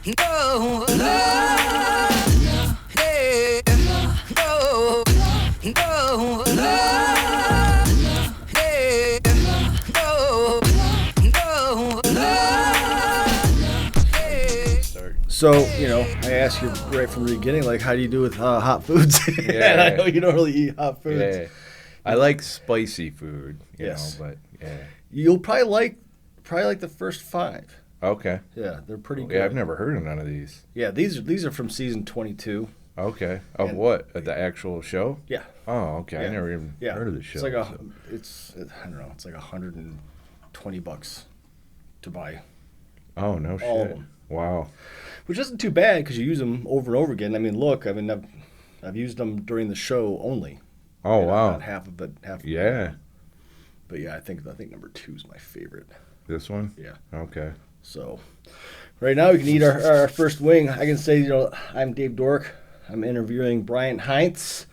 No, no, no, hey, no, no, no, hey, no, no, hey. So, you know, I asked you right from the beginning, like, how do you do with hot foods? Yeah. And I know you don't really eat hot foods. Yeah. I like spicy food, you Yes. know, but yeah. You'll probably like the first 5. Okay. Yeah, they're pretty good. Yeah, I've never heard of none of these. Yeah, these are from season 22. Okay. Of And- what? Of the actual show? Yeah. Oh, okay. I Yeah. never even Yeah. heard of the show. It's like so. I don't know, it's like $120 to buy, Oh, no shit. all of them. Wow. Which isn't too bad because you use them over and over again. I mean, look, I've used them during the show only. Oh, And wow. about half of it. Yeah. But yeah, I think number 2 is my favorite. This one? Yeah. Okay. So, right now we can eat our first wing. I can say, you know, I'm Dave Dork. I'm interviewing Brian Heintz.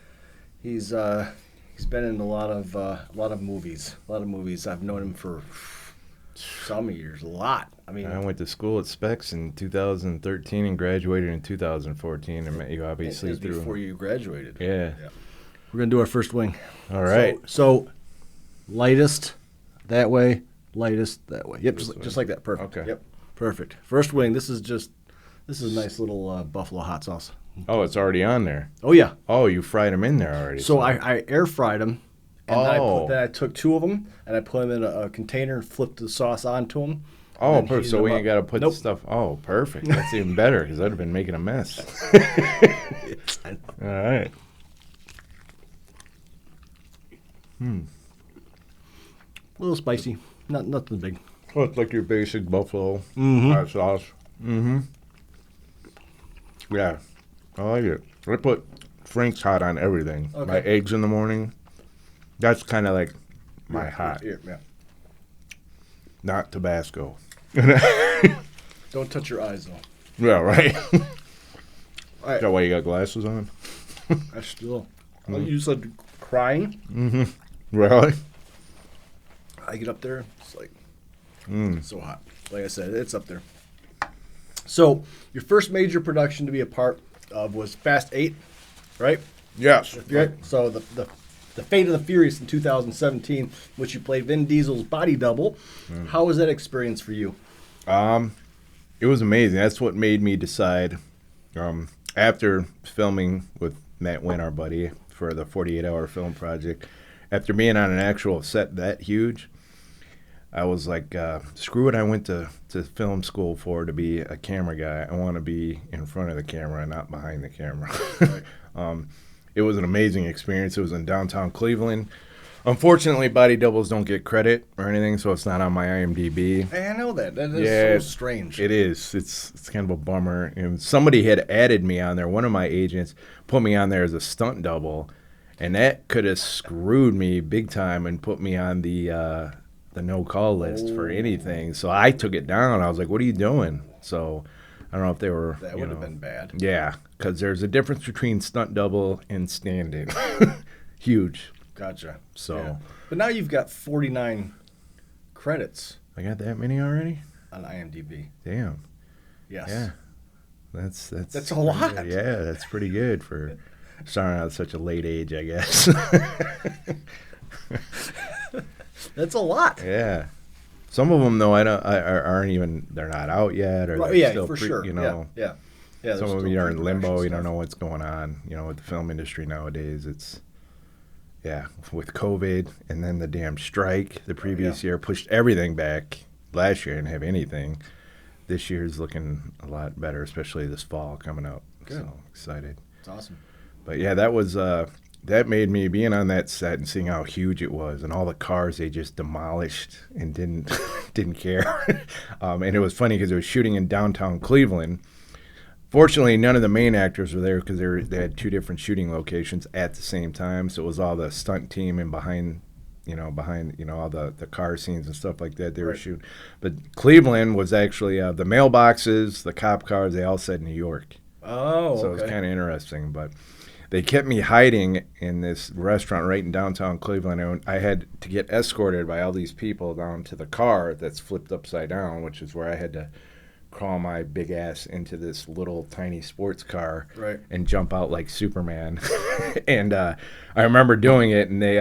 He's been in a lot of movies. I've known him for some years, a lot. I mean, I went to school at Specs in 2013 and graduated in 2014. I met you obviously it was through. before you graduated. Yeah. We're gonna do our first wing. All right. So lightest that way, lightest that way. Yep, This just way. like that. Perfect. Okay. Yep, perfect. First wing. This is a nice little buffalo hot sauce. Oh, it's already on there. Oh yeah. Oh, you fried them in there already. So I air fried them, and Oh. then I took 2 of them and I put them in a container and flipped the sauce onto them. Oh, and perfect. heated So them we up. ain't got to put Nope. the stuff. Oh, perfect. That's even better because I'd have been making a mess. All right. A little spicy, nothing big. Well, it's like your basic buffalo Mhm. hot sauce. Mm-hmm. Yeah, I like it. I put Frank's hot on everything. Okay. My eggs in the morning. That's kind of like my hot, Yeah. not Tabasco. Don't touch your eyes though. Yeah, right. All right. Is that why you got glasses on? I still. You said crying. Really? I get up there, it's like Mm. so hot. Like I said, it's up there. So your first major production to be a part of was Fast 8, right? Yes. Right. So the Fate of the Furious in 2017, which you played Vin Diesel's body double. How was that experience for you? It was amazing. That's what made me decide. After filming with Matt Wynn, our buddy, for the 48-hour film project, after being on an actual set that huge, I was like, screw what I went to film school for, to be a camera guy. I want to be in front of the camera, not behind the camera. It was an amazing experience. It was in downtown Cleveland. Unfortunately, body doubles don't get credit or anything, so it's not on my IMDb. Hey, I know that. That is Yeah, so strange. It is. It's kind of a bummer. And somebody had added me on there. One of my agents put me on there as a stunt double, and that could have screwed me big time and put me on the no call list for anything. So I took it down. I was like, "What are you doing?" So I don't know if they were. That would have been bad. Yeah, because there's a difference between stunt double and stand-in. Huge. Gotcha. So- Yeah. But now you've got 49 credits I got that many already. on IMDb. Damn. Yes. Yeah. That's That's a pretty lot. good. Yeah, that's pretty good for starting out at such a late age, I guess. That's a lot. Yeah. Some of them though, aren't even. They're not out yet, or Right, they're yeah, still for sure. You know, Yeah. Yeah. some there's of still them are in limbo. pre-production You don't stuff. know what's going on. You know, with the film industry nowadays, it's with COVID and then the damn strike the previous year pushed everything back. Last year didn't have anything. This year's looking a lot better, especially this fall coming up. Good. So excited. It's awesome. But yeah, that was that made me, being on that set and seeing how huge it was and all the cars they just demolished and didn't care. And it was funny because it was shooting in downtown Cleveland. Fortunately, none of the main actors were there because they had 2 different shooting locations at the same time. So it was all the stunt team and behind all the car scenes and stuff like that they were Right. shooting. But Cleveland was actually the mailboxes, the cop cars, they all said New York. Oh, So it okay. was kind of interesting. But they kept me hiding in this restaurant right in downtown Cleveland. And I had to get escorted by all these people down to the car that's flipped upside down, which is where I had to crawl my big ass into this little tiny sports car Right. and jump out like Superman. And I remember doing it, and they,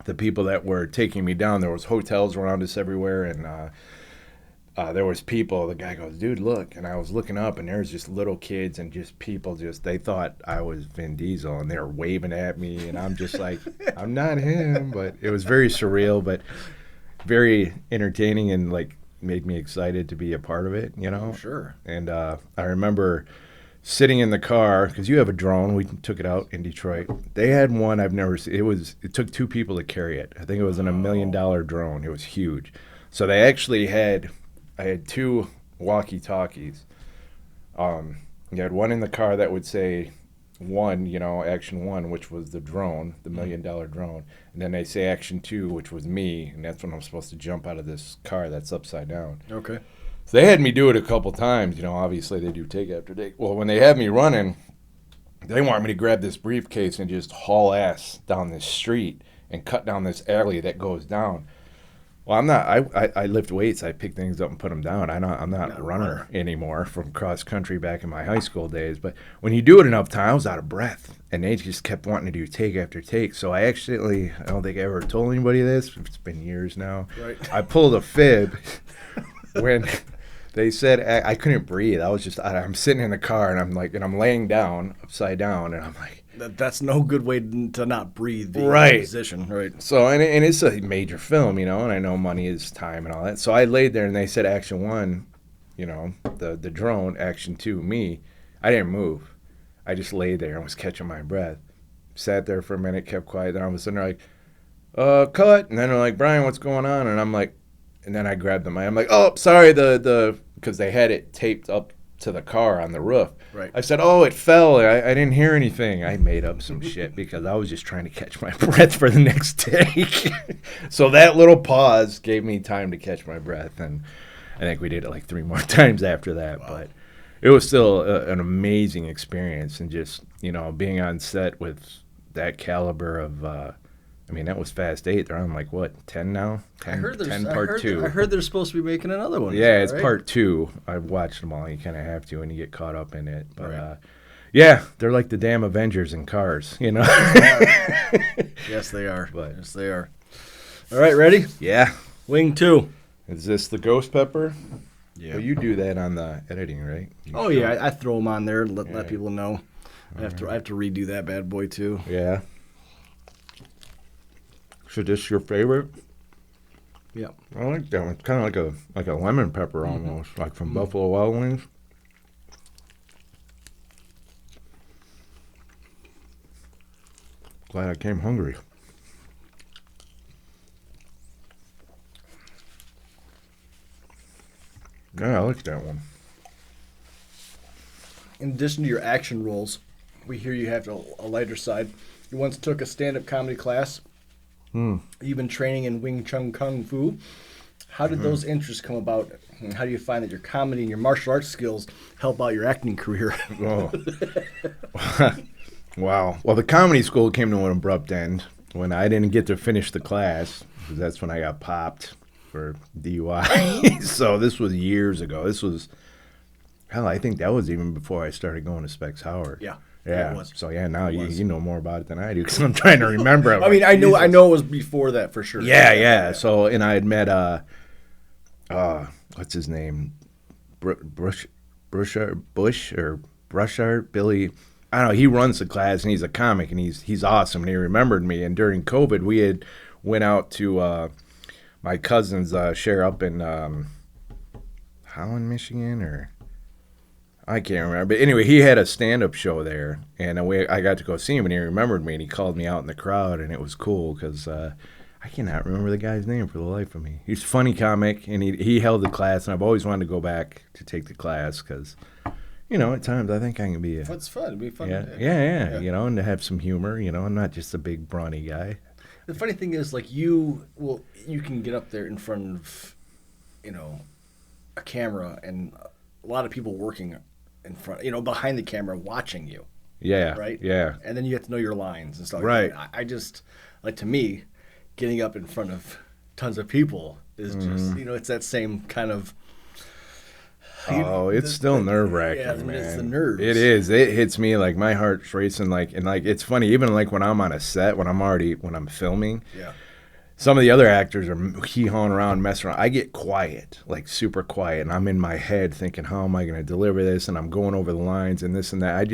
the people that were taking me down, there was hotels around us everywhere, and there was people. The guy goes, "Dude, look," and I was looking up, and there was just little kids and just people. Just they thought I was Vin Diesel, and they were waving at me, and I'm just like, I'm not him. But it was very surreal, but very entertaining, and like made me excited to be a part of it. You know, Sure. And I remember sitting in the car because you have a drone. We took it out in Detroit. They had one I've never seen. It took two people to carry it. I think it was $1 million drone. It was huge. So they actually had. I had two walkie-talkies. You had one in the car that would say one, action one, which was the drone, the $1 million drone. And then they say action two, which was me, and that's when I'm supposed to jump out of this car that's upside down. Okay. So they had me do it a couple times. Obviously they do take after take. Well, when they had me running, they want me to grab this briefcase and just haul ass down this street and cut down this alley that goes down. Well, I'm not. I lift weights. I pick things up and put them down. I'm not a runner anymore from cross country back in my high school days. But when you do it enough time, I was out of breath, and they just kept wanting to do take after take. So I don't think I ever told anybody this. It's been years now. Right. I pulled a fib when they said I couldn't breathe. I'm sitting in the car, and I'm laying down upside down, and I'm like. That's no good way to not breathe. The Right. Position. Right. So, and it's a major film, and I know money is time and all that. So I laid there, and they said action one, the drone, action two, me. I didn't move. I just laid there and was catching my breath. Sat there for a minute, kept quiet. Then all of a sudden they're like, cut. And then they're like, Brian, what's going on? And I'm like, and then I grabbed the mic. I'm like, oh, sorry, because they had it taped up to the car on the roof. Right. I said, oh, it fell. I didn't hear anything. I made up some shit because I was just trying to catch my breath for the next take. So that little pause gave me time to catch my breath, and I think we did it like 3 more times after that. Wow. But it was still an amazing experience, and just, being on set with that caliber of that was Fast 8. They're on like, what, 10 now? 10 part 2. I heard they're supposed to be making another one. Yeah, it's right? part 2. I've watched them all. You kind of have to when you get caught up in it. But, right. Yeah, they're like the damn Avengers in cars, Yes, they are. But, yes, they are. All right, ready? Yeah. Wing 2. Is this the ghost pepper? Yeah. Well, you do that on the editing, right? Yeah, I throw them on there and let people know. I have to redo that bad boy, too. Yeah. So this your favorite? Yeah. I like that one. It's kind of like a lemon pepper almost, like from Buffalo Wild Wings. Glad I came hungry. Yeah, I like that one. In addition to your action roles, we hear you have a lighter side. You once took a stand-up comedy class. You've been training in Wing Chun Kung Fu. How did those interests come about? And how do you find that your comedy and your martial arts skills help out your acting career? Oh. Wow. Well, the comedy school came to an abrupt end when I didn't get to finish the class, because that's when I got popped for DUI. So this was years ago. This was, I think that was even before I started going to Specs Howard. Yeah. Yeah. It was. So yeah, now you know more about it than I do, because I'm trying to remember. I know it was before that for sure. Yeah. So, and I had met what's his name, Brushard Billy. I don't know. He runs the class, and he's a comic, and he's awesome. And he remembered me. And during COVID, we had went out to my cousin's share up in Holland, Michigan, or. I can't remember. But anyway, he had a stand-up show there, and I got to go see him, and he remembered me, and he called me out in the crowd, and it was cool because I cannot remember the guy's name for the life of me. He's a funny comic, and he held the class, and I've always wanted to go back to take the class because, at times I think I can be It's fun. It'd be fun. Yeah, and to have some humor, I'm not just a big brawny guy. The funny thing is, like, you can get up there in front of, a camera and a lot of people working in front, behind the camera watching you. Yeah. Right? Yeah. And then you have to know your lines and stuff. Right. I just, like, to me, getting up in front of tons of people is just, it's that same kind of Oh, it's still nerve wracking, yeah, man. it's the nerves. It is. It hits me like my heart's racing. And it's funny. Even like when I'm on a set, when I'm filming. Yeah. Some of the other actors are hee-hawing around, messing around. I get quiet, like super quiet, and I'm in my head thinking, how am I going to deliver this? And I'm going over the lines and this and that.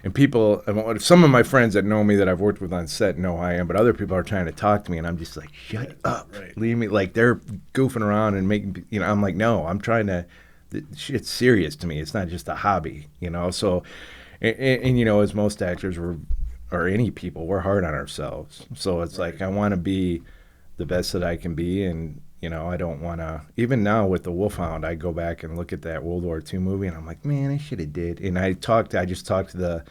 And people, some of my friends that know me that I've worked with on set know who I am, but other people are trying to talk to me, and I'm just like, shut up, leave me. Like they're goofing around and making, I'm like, no, I'm trying to, shit's serious to me. It's not just a hobby, So, and as most actors or any people, we're hard on ourselves. So it's like I want to be the best that I can be, and I don't want to. Even now with the Wolfhound, I go back and look at that World War II movie, and I'm like, man, I should have did. And I just talked to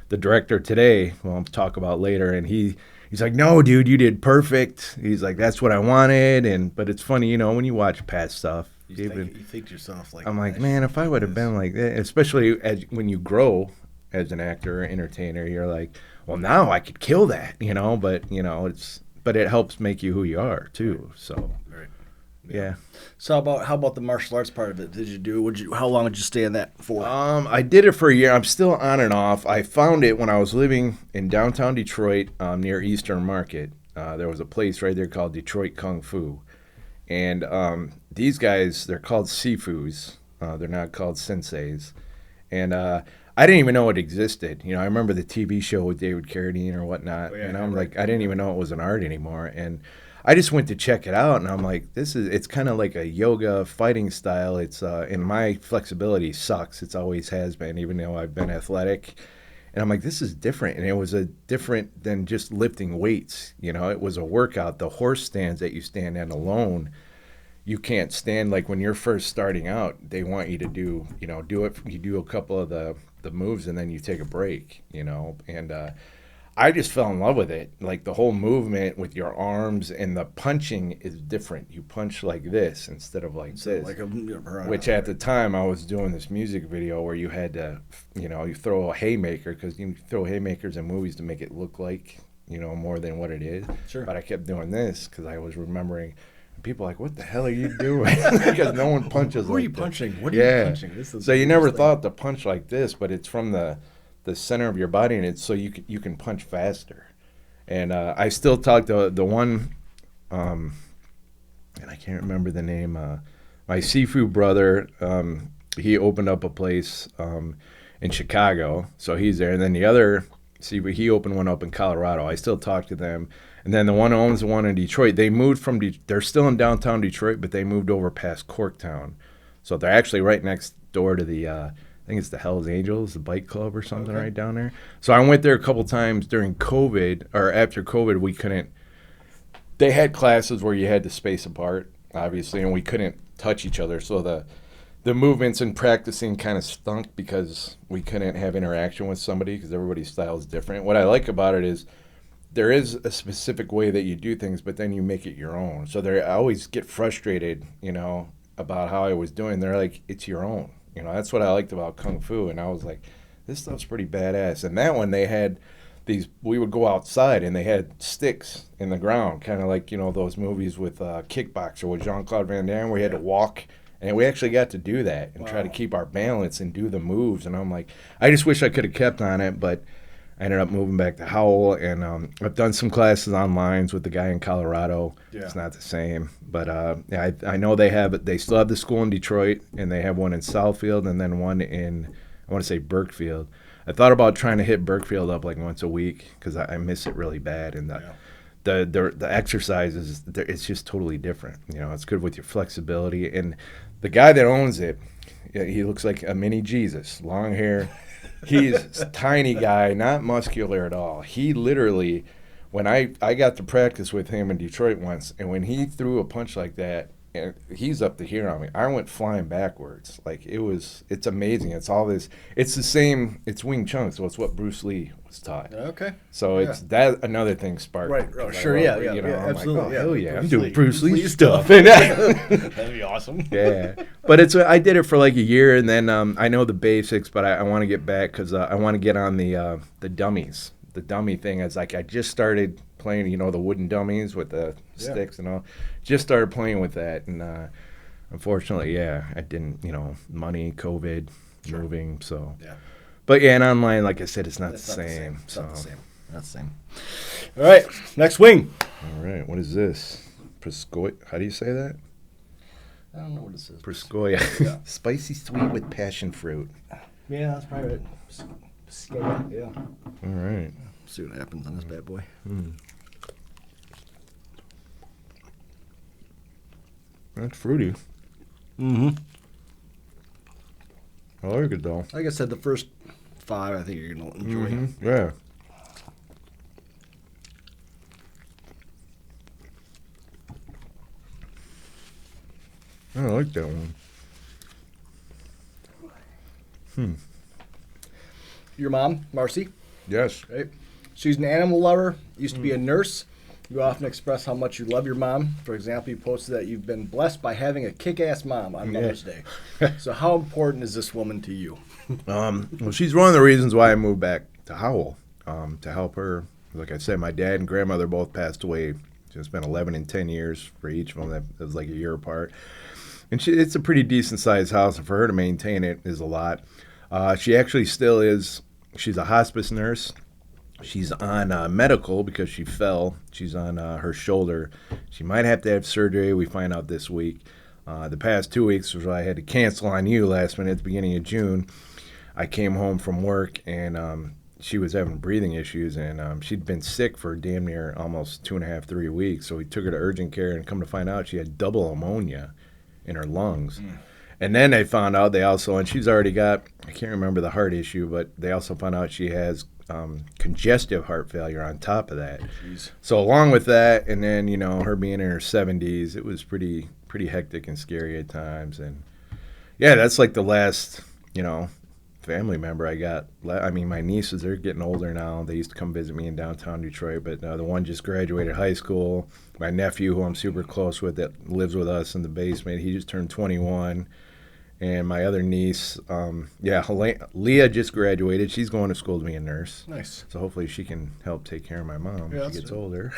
the director today. Well, I'll talk about later, and he's like, no, dude, you did perfect. He's like, that's what I wanted. But it's funny, when you watch past stuff, you think to yourself like, I'm like, man, if I would have been like that, especially when you grow as an actor or entertainer, you're like, well, now I could kill that, But it helps make you who you are too. So, right. Yeah. So how about the martial arts part of it? Did you do? How long did you stay in that for? I did it for a year. I'm still on and off. I found it when I was living in downtown Detroit, near Eastern Market. There was a place right there called Detroit Kung Fu, and these guys, they're called Sifus. They're not called senseis, and I didn't even know it existed. I remember the TV show with David Carradine or whatnot, and I'm like, I didn't even know it was an art anymore. And I just went to check it out, and I'm like, it's kind of like a yoga fighting style. It's and my flexibility sucks. It's always has been, even though I've been athletic. And I'm like, this is different, and it was different than just lifting weights. It was a workout. The horse stands that you stand on alone, you can't stand. Like when you're first starting out, they want you to do it. You do a couple of the moves and then you take a break, and I just fell in love with it. Like the whole movement with your arms, and the punching is different. You punch like this instead of like this, which at the time I was doing this music video where you had to, you throw a haymaker, because you throw haymakers in movies to make it look like, more than what it is. Sure. But I kept doing this because I was remembering. People are like, what the hell are you doing? Because no one punches Who like are you that. punching? What are you punching? So you never thought to punch like this, but it's from the center of your body, and it's so you can punch faster. And I still talk to the one, and I can't remember the name. My Sifu brother, he opened up a place in Chicago, so he's there. And then the other Sifu, he opened one up in Colorado. I still talk to them. And then the one who owns the one in Detroit, they moved from they're still in downtown Detroit, but they moved over past Corktown. So they're actually right next door to the, I think it's the Hells Angels, the bike club or something right down there. So I went there a couple times during COVID, or after COVID, they had classes where you had to space apart, obviously, and we couldn't touch each other. So the movements and practicing kind of stunk because we couldn't have interaction with somebody because everybody's style is different. What I like about it is, there is a specific way that you do things, but then you make it your own. So I always get frustrated, about how I was doing. They're like, it's your own. That's what I liked about Kung Fu. And I was like, this stuff's pretty badass. And that one, they had we would go outside and they had sticks in the ground, kind of like, those movies with Kickboxer with Jean-Claude Van Damme where you had to walk. And we actually got to do that and try to keep our balance and do the moves. And I'm like, I just wish I could have kept on it, but I ended up moving back to Howell, and I've done some classes online with the guy in Colorado. Yeah. It's not the same, but I know they still have the school in Detroit, and they have one in Southfield, and then one in, I want to say Burkefield. I thought about trying to hit Burkefield up like once a week because I miss it really bad, and the exercises, it's just totally different. It's good with your flexibility, and the guy that owns it, he looks like a mini Jesus, long hair. He's a tiny guy, not muscular at all. He literally, when I got to practice with him in Detroit once, and when he threw a punch like that, and he's up to here on me, I went flying backwards. Like it's amazing. It's all this. It's the same. It's Wing Chun, so it's what Bruce Lee was taught. Okay. So it's that another thing sparked. Right. Oh, sure. Yeah. Absolutely. Like, hell yeah! I'm doing Bruce Lee stuff. That'd be awesome. Yeah. But I did it for like a year, and then I know the basics, but I want to get back because I want to get on the dummies. The dummy thing is like I just started playing, the wooden dummies with the sticks and all. Just started playing with that, and unfortunately, yeah, I didn't, money, COVID, moving, so. Yeah. But yeah, and online, like I said, it's not It's the same. It's not the same. Not the same. All right, next wing. All right, what is this? Proscoia. How do you say that? I don't know what this is. Proscoia. Yeah. Spicy sweet with passion fruit. Yeah, that's probably it. Scale. Yeah. All right. See what happens on this bad boy. That's fruity. Mm-hmm. I like it though. Like I said, the first 5, I think you're gonna enjoy. Yeah. I like that one. Your mom, Marcy, Yes. right? She's an animal lover. Used to be a nurse. You often express how much you love your mom. For example, you posted that you've been blessed by having a kick-ass mom on Mother's Day. So how important is this woman to you? Well, she's one of the reasons why I moved back to Howell, to help her. Like I said, my dad and grandmother both passed away. It's been 11 and 10 years for each of them. That was like a year apart. And it's a pretty decent-sized house, and for her to maintain it is a lot. She actually still is. She's a hospice nurse. She's on medical because she fell. She's on her shoulder. She might have to have surgery. We find out this week. The past 2 weeks was why I had to cancel on you last minute at the beginning of June. I came home from work, and she was having breathing issues, and she'd been sick for damn near almost 2.5, 3 weeks. So we took her to urgent care, and come to find out she had double pneumonia in her lungs. And then they found out and she's already got, I can't remember the heart issue, but they also found out she has congestive heart failure on top of that. Jeez. So along with that, and then, her being in her 70s, it was pretty hectic and scary at times. And yeah, that's like the last, family member I got. I mean, my nieces, they're getting older now. They used to come visit me in downtown Detroit, but the one just graduated high school. My nephew, who I'm super close with, that lives with us in the basement, he just turned 21. And my other niece, Leah just graduated. She's going to school to be a nurse. Nice. So hopefully she can help take care of my mom when she gets right. older.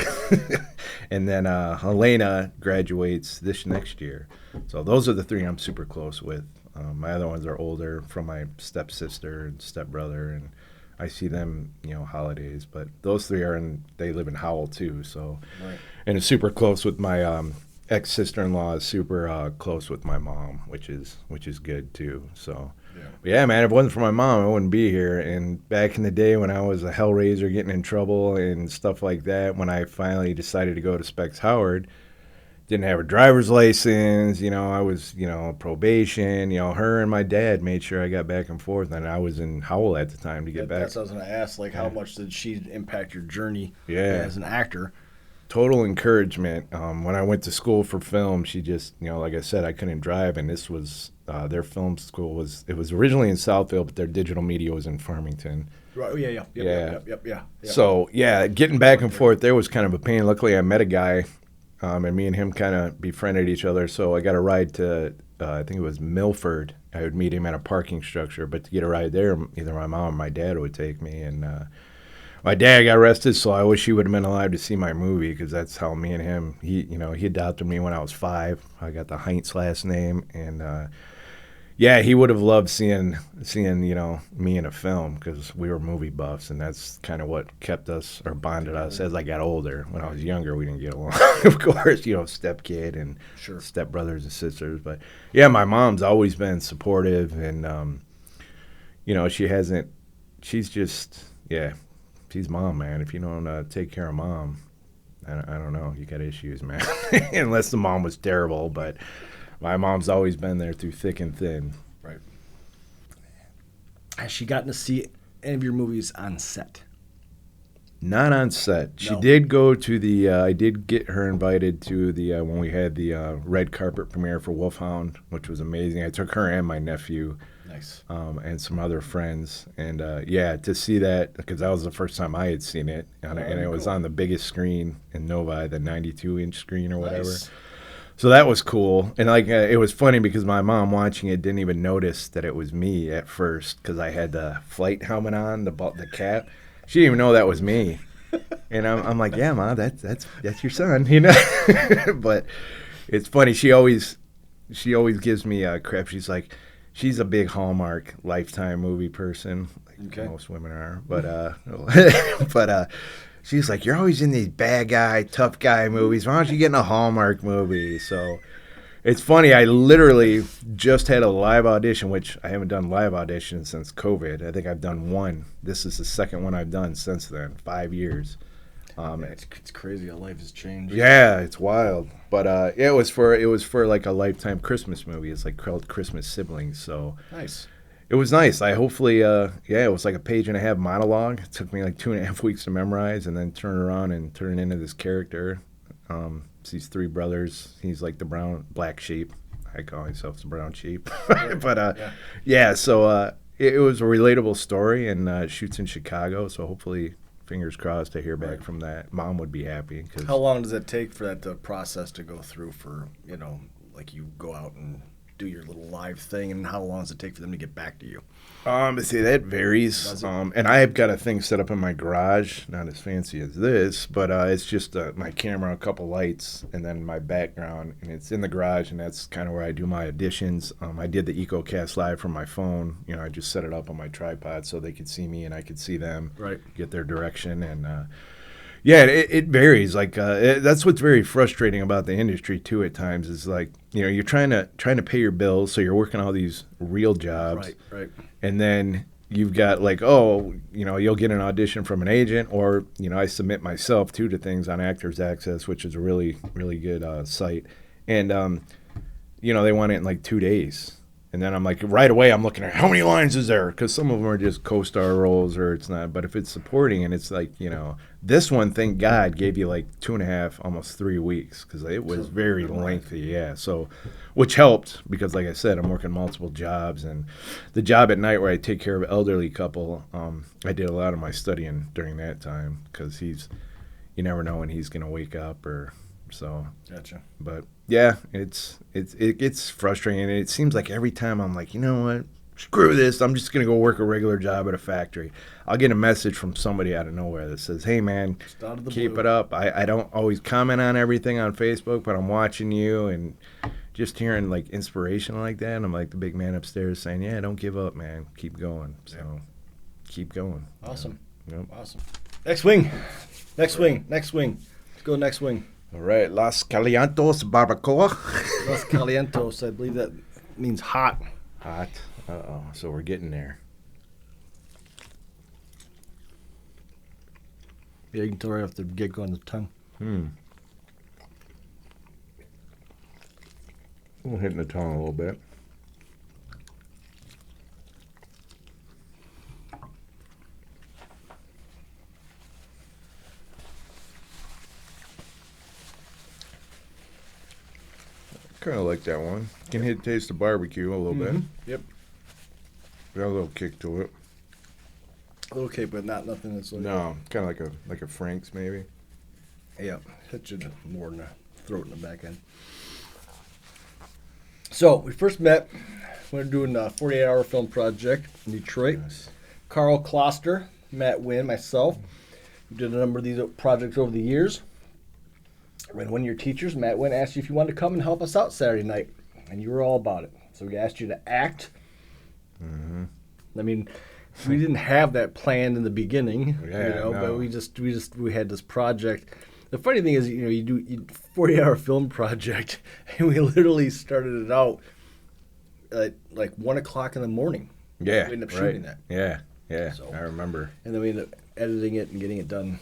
And then Helena graduates this next year. So those are the 3 I'm super close with. My other ones are older, from my stepsister and stepbrother, and I see them, holidays. But those 3 they live in Howell too. So, Right. And it's super close with my ex-sister-in-law is super close with my mom, which is good too. So, yeah, man, if it wasn't for my mom, I wouldn't be here. And back in the day when I was a hellraiser getting in trouble and stuff like that, when I finally decided to go to Specs Howard, didn't have a driver's license, I was, probation, her and my dad made sure I got back and forth, and I was in Howell at the time to get back. That's what I was going to ask, how much did she impact your journey as an actor? Total encouragement. When I went to school for film, she just, like I said, I couldn't drive, and this was their film school it was originally in Southfield, but their digital media was in Farmington. Right. Yeah. So yeah, getting back and forth there was kind of a pain. Luckily, I met a guy, and me and him kind of befriended each other. So I got a ride to, I think it was Milford. I would meet him at a parking structure, but to get a ride there, either my mom or my dad would take me, and my dad got arrested, so I wish he would have been alive to see my movie, because that's how me and him, he adopted me when I was 5. I got the Heintz last name, and he would have loved seeing me in a film, because we were movie buffs, and that's kind of what kept us or bonded us as I got older. When I was younger, we didn't get along, of course, step kid and step brothers and sisters. But yeah, my mom's always been supportive, and she's just she's mom, man. If you don't take care of mom, I don't know. You got issues, man. Unless the mom was terrible, but my mom's always been there through thick and thin. Right. Has she gotten to see any of your movies on set? Not on set. She No. did go to the, I did get her invited to the, when we had the red carpet premiere for Wolfhound, which was amazing. I took her and my nephew. Nice. And some other friends. And, to see that, because that was the first time I had seen it. And it was on the biggest screen in Novi, the 92-inch screen or whatever. Nice. So that was cool. And, it was funny because my mom watching it didn't even notice that it was me at first, because I had the flight helmet on, the cap. She didn't even know that was me. And I'm like, yeah, Ma, that's your son, But it's funny. She always... she always gives me crap. She's like, she's a big Hallmark Lifetime movie person, like most women are. But but she's like, you're always in these bad guy, tough guy movies. Why don't you get in a Hallmark movie? So it's funny. I literally just had a live audition, which I haven't done live auditions since COVID. I think I've done one. This is the second one I've done since then. 5 years. It's crazy how life has changed. Yeah, it's wild. But it was for like a Lifetime Christmas movie. It's like called Christmas Siblings. So Nice. it was nice. I hopefully it was like a page and a half monologue. It took me like 2.5 weeks to memorize and then turn around and turn it into this character. It's these three brothers. He's like the black sheep. I call myself the brown sheep. But so it was a relatable story, and it shoots in Chicago. So hopefully, fingers crossed, to hear back from that. Mom would be happy. How long does it take for that process to go through? For like you go out and do your little live thing, and how long does it take for them to get back to you? See, that varies. And I have got a thing set up in my garage, not as fancy as this, but it's just my camera, a couple lights, and then my background, and it's in the garage, and that's kind of where I do my auditions. I did the EcoCast Live from my phone. I just set it up on my tripod so they could see me and I could see them, get their direction, and it varies. Like that's what's very frustrating about the industry too. At times, is like you're trying to pay your bills, so you're working all these real jobs, right. And then you've got like, you'll get an audition from an agent, or I submit myself too to things on Actors Access, which is a really really good site, and they want it in like 2 days. And then I'm like, right away, I'm looking at how many lines is there? Because some of them are just co-star roles or it's not. But if it's supporting and it's like, this one, thank God, gave you like 2.5, almost 3 weeks because it was very lengthy. Yeah. So, which helped because, like I said, I'm working multiple jobs. And the job at night where I take care of an elderly couple, I did a lot of my studying during that time because you never know when he's going to wake up or so. Gotcha. But yeah, it gets frustrating, and it seems like every time I'm like, you know what, screw this, I'm just gonna go work a regular job at a factory. I'll get a message from somebody out of nowhere that says, hey man, keep it up. I don't always comment on everything on Facebook, but I'm watching you, and just hearing like inspiration like that, and I'm like the big man upstairs saying, yeah, don't give up, man, keep going. So keep going. Awesome. Yep. Awesome. Next wing. Let's go next wing. All right, Los Calientos Barbacoa. Los Calientos, I believe that means hot. Hot. Uh-oh, so we're getting there. Yeah, you can tell right off the get-go on the tongue. Hitting the tongue a little bit. Kind of like that one. Can taste the barbecue a little bit. Yep. Got a little kick to it. A little kick, but nothing that's like... No, kind of like a Frank's maybe. Yeah, hit you more in the throat and the back end. So, we first met when we were doing a 48-hour film project in Detroit. Yes. Carl Kloster, Matt Wynn, myself. We did a number of these projects over the years. When one of your teachers, Matt Wynn, asked you if you wanted to come and help us out Saturday night, and you were all about it. So we asked you to act. Mm-hmm. I mean, we didn't have that planned in the beginning, but we had this project. The funny thing is, you do a 40-hour film project, and we literally started it out at like 1 o'clock in the morning. Yeah, we ended up shooting that. Yeah, So, I remember. And then we ended up editing it and getting it done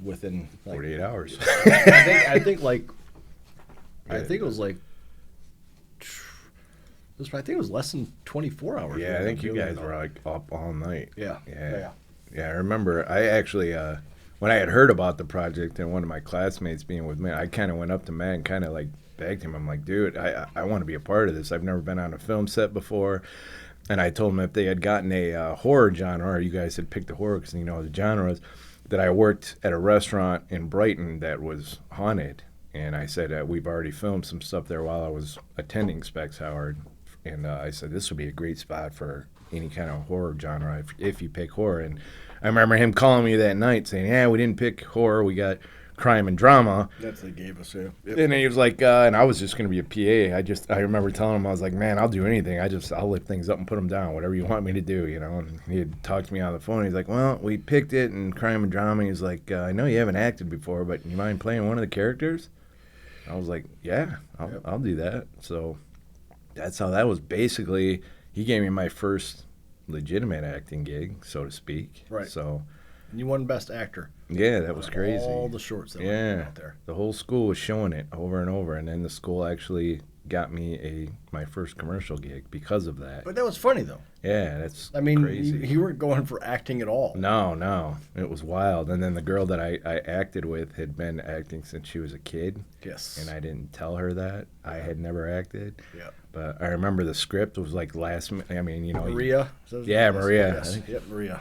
within like 48 hours. I think it was it was less than 24 hours. Yeah, I think you guys were like up all night. Yeah. I remember. I actually, when I had heard about the project and one of my classmates being with me, I kind of went up to Matt and kind of like begged him. I'm like, dude, I want to be a part of this. I've never been on a film set before. And I told him if they had gotten a horror genre, or you guys had picked the horror because the genres, that I worked at a restaurant in Brighton that was haunted. And I said, we've already filmed some stuff there while I was attending Specs Howard. And I said, this would be a great spot for any kind of horror genre if you pick horror. And I remember him calling me that night saying, yeah, we didn't pick horror. We got crime and drama. That's what they gave us, yeah. Yep. And he was like, and I was just going to be a PA. I remember telling him, I was like, man, I'll do anything. I'll lift things up and put them down, whatever you want me to do, you know. And he had talked to me on the phone. He's like, well, we picked it in crime and drama. He's like, I know you haven't acted before, but you mind playing one of the characters? I was like, yeah, I'll do that. So that's how that was basically. He gave me my first legitimate acting gig, so to speak. Right. So. And you won Best Actor. Yeah, that was crazy. All the shorts that were out there. The whole school was showing it over and over, and then the school actually got me my first commercial gig because of that. But that was funny, though. Yeah, that's crazy. You weren't going for acting at all. No. It was wild. And then the girl that I acted with had been acting since she was a kid. Yes. And I didn't tell her that. I had never acted. Yeah. But I remember the script was like last minute. I mean, you know. Maria? Maria. Yes. Yep, Maria.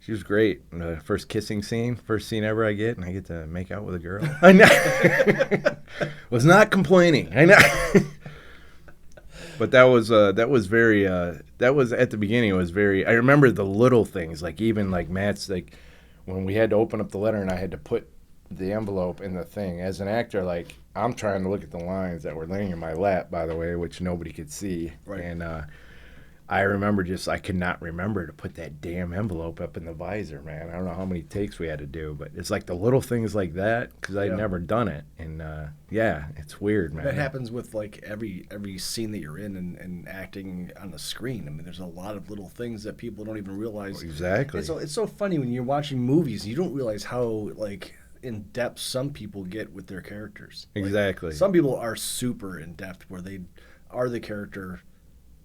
She was great. The first kissing scene, first scene ever I get, and I get to make out with a girl. I know. Was not complaining. I know. But that was very. That was at the beginning. It was very. I remember the little things, like even like Matt's, like when we had to open up the letter and I had to put the envelope in the thing. As an actor, like I'm trying to look at the lines that were laying in my lap, by the way, which nobody could see. Right. And I remember I could not remember to put that damn envelope up in the visor, man. I don't know how many takes we had to do, but it's like the little things like that because I'd never done it. And, it's weird, man. That happens with, like, every scene that you're in and acting on the screen. I mean, there's a lot of little things that people don't even realize. Exactly. It's so funny when you're watching movies. You don't realize how, like, in-depth some people get with their characters. Exactly. Like, some people are super in-depth where they are the character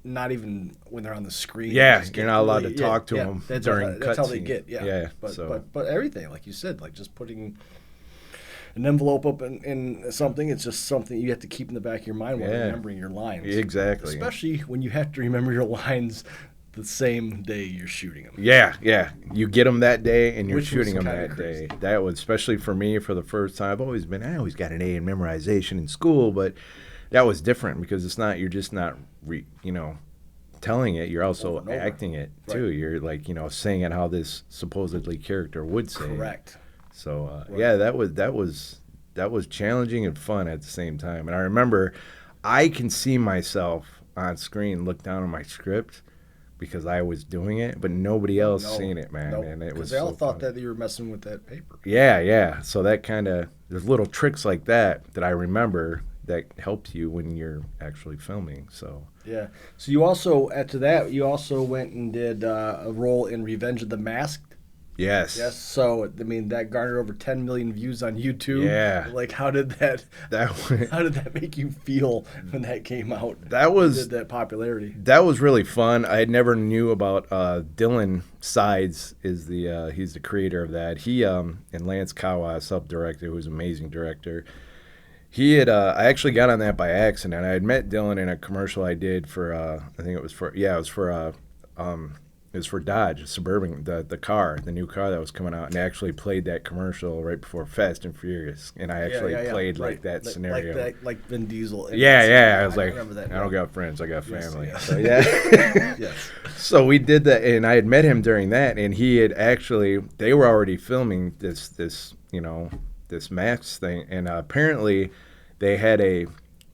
not even when they're on the screen. Yeah, you're not allowed to talk to them during cutscenes. That's how they get, yeah. But everything, like you said, like just putting an envelope up in something, it's just something you have to keep in the back of your mind while remembering your lines. Exactly. Especially when you have to remember your lines the same day you're shooting them. Yeah. You get them that day and you're Which shooting was them kinda that crazy. day. That was, especially for me, for the first time. I always got an A in memorization in school, but that was different because you're just not telling it, you're also acting it too. Right. You're like, saying it how this supposedly character would say. Correct. So that was challenging and fun at the same time. And I remember I can see myself on screen, look down on my script because I was doing it, but nobody else seen it, man. And it was they all so thought fun. that you were messing with that paper. Yeah. So that there's little tricks like that I remember that helps you when you're actually filming. So yeah. So you also went and did a role in Revenge of the Masked. Yes. So I mean that garnered over 10 million views on YouTube. Yeah. Like how did that make you feel when that came out? That popularity. That was really fun. I never knew about Dylan Sides he's the creator of that. He and Lance Kawa, sub-director, who's an amazing director. He had I actually got on that by accident. I had met Dylan in a commercial I did for it was for Dodge Suburban, the car, the new car that was coming out, and I actually played that commercial right before Fast and Furious, and I actually played like that scenario, like Vin Diesel. I was like, remember that. I don't got friends, I got family. Yes. So yes. So we did that, and I had met him during that, and he had they were already filming this Max thing, and apparently they had a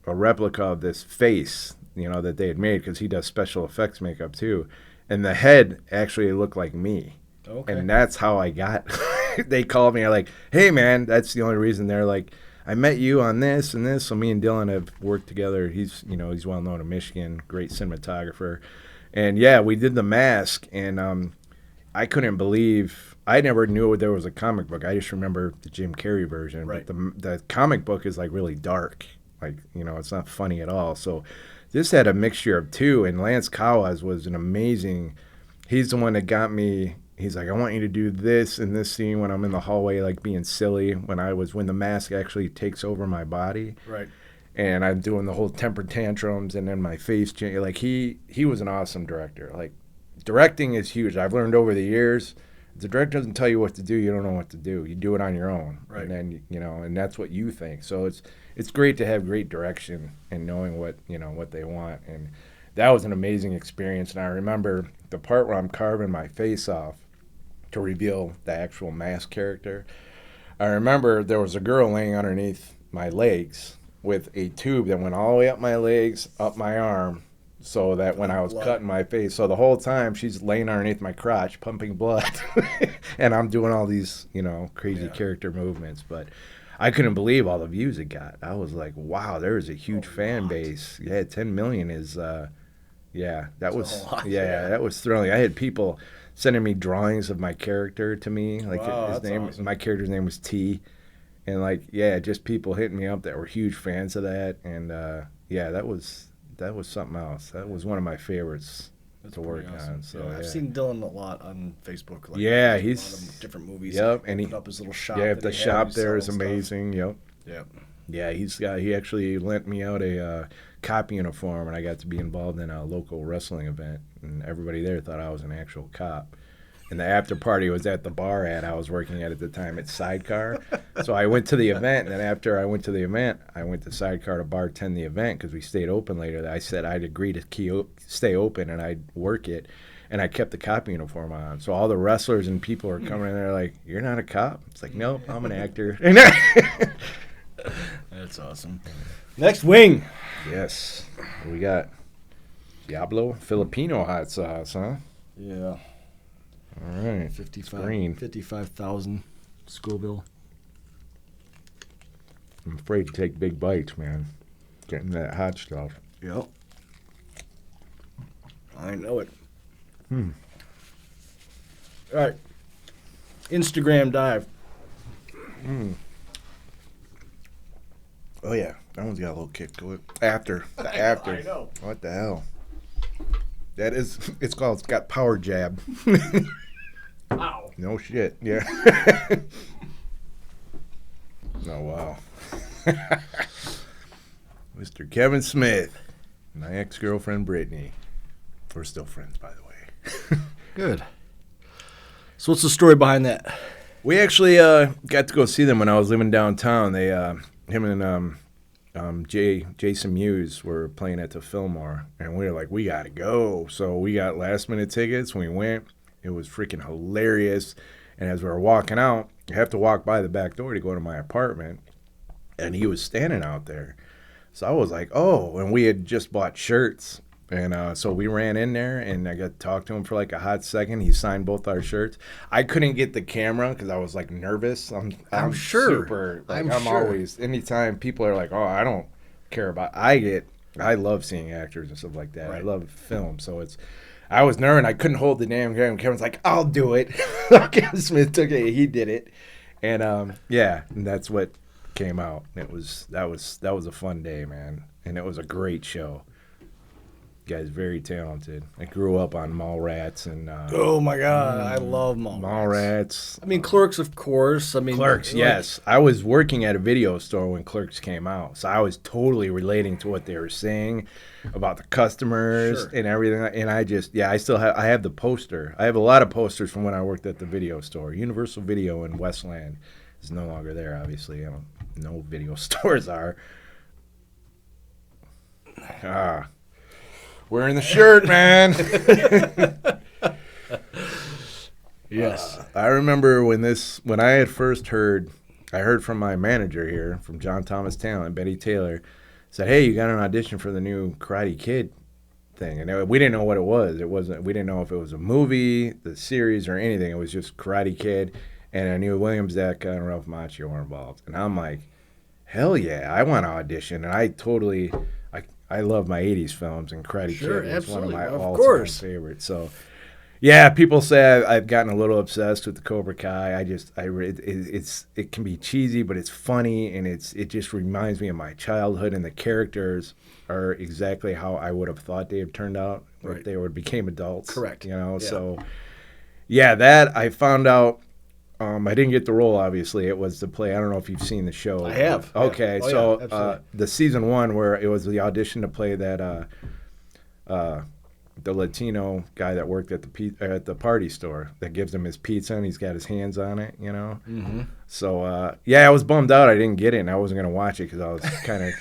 replica of this face, that they had made because he does special effects makeup too, and the head actually looked like me. Okay. And that's how I got. They called me, like, hey man, that's the only reason. They're like, I met you on this and this, so me and Dylan have worked together. He's well known in Michigan, great cinematographer, and we did The Mask, and I couldn't believe. I never knew there was a comic book. I just remember the Jim Carrey version. Right. But the comic book is like really dark. Like, it's not funny at all. So this had a mixture of two. And Lance Kawas was an amazing. He's the one that got me. He's like, I want you to do this in this scene when I'm in the hallway, like being silly. When the mask actually takes over my body. Right. And I'm doing the whole temper tantrums and then my face change. Like he was an awesome director. Like directing is huge. I've learned over the years. If the director doesn't tell you what to do, you don't know what to do. You do it on your own, right? And then and that's what you think. So it's great to have great direction and knowing what they want. And that was an amazing experience. And I remember the part where I'm carving my face off to reveal the actual mask character. I remember there was a girl laying underneath my legs with a tube that went all the way up my legs, up my arm, so that when I was cutting my face, so the whole time she's laying underneath my crotch, pumping blood, and I'm doing all these, crazy character movements. But I couldn't believe all the views it got. I was like, wow, there is a huge fan base. Yeah, 10 million is, that was that was thrilling. I had people sending me drawings of my character to me, like his name. Awesome. My character's name was T, and just people hitting me up that were huge fans of that, and that was something else. That was one of my favorites to work on. So I've seen Dylan a lot on Facebook. He's a lot of different movies. Yep, and he put up his little shop. Yeah, the shop there is amazing. Stuff. Yep. Yeah, he actually lent me out a cop uniform, and I got to be involved in a local wrestling event, and everybody there thought I was an actual cop. And the after party was at the bar I was working at the time at Sidecar. So I went to the event, and then after I went to the event, I went to Sidecar to bartend the event because we stayed open later. I said I'd agree to stay open and I'd work it, and I kept the cop uniform on. So all the wrestlers and people are coming in there like, "You're not a cop?" It's like, "Nope, I'm an actor." That's awesome. Next wing. Yes. We got Diablo Filipino hot sauce, huh? Yeah. All right. 55,000 Scoville. I'm afraid to take big bites, man. Getting that hot stuff. Yep. I know it. All right. Instagram dive. Oh, yeah. That one's got a little kick to it. After. I know. What the hell? It's got power jab. Ow. No shit. Yeah. Oh, wow. Mr. Kevin Smith. My ex-girlfriend, Brittany. We're still friends, by the way. Good. So what's the story behind that? We actually got to go see them when I was living downtown. They, him and Jason Mewes were playing at the Fillmore, and we were like, we gotta go. So we got last-minute tickets. We went. It was freaking hilarious. And as we were walking out, you have to walk by the back door to go to my apartment, and he was standing out there. So I was like, oh, and we had just bought shirts. And so we ran in there, and I got to talk to him for like a hot second. He signed both our shirts. I couldn't get the camera because I was like nervous. I'm sure. Super. Like, I'm sure. Always, anytime people are like, oh, I don't care about, I love seeing actors and stuff like that. Right. I love film. So I was nervous. I couldn't hold the damn camera. Kevin's like, I'll do it. Kevin Smith took it. He did it. And and that's what came out. That was a fun day, man. And it was a great show. Guy's very talented. I grew up on Mallrats and oh my god, I love Mallrats. I mean, Clerks, of course. I mean, Clerks, yes. I was working at a video store when Clerks came out, so I was totally relating to what they were saying about the customers and everything. And I have the poster. I have a lot of posters from when I worked at the video store. Universal Video in Westland is no longer there, obviously. No video stores are. Wearing the shirt, man. Yes. I remember when I had first heard from my manager here, from John Thomas Talent, Betty Taylor, said, hey, you got an audition for the new Karate Kid thing. And we didn't know what it was. We didn't know if it was a movie, the series, or anything. It was just Karate Kid. And I knew William Zabka and Ralph Macchio were involved. And I'm like, hell yeah, I want to audition. And I love my 80s films, and Karate Kid was one of my all-time favorites. So, yeah, people say I've gotten a little obsessed with the Cobra Kai. It can be cheesy, but it's funny, and it just reminds me of my childhood, and the characters are exactly how I would have thought they had turned out if they became adults. Correct. So, yeah, that I found out. I didn't get the role, obviously. It was to play. I don't know if you've seen the show. I have. Okay, yeah. So the season 1 where it was the audition to play that the Latino guy that worked at the party store that gives him his pizza and he's got his hands on it, Mm-hmm. So I was bummed out I didn't get it, and I wasn't gonna watch it because I was kind of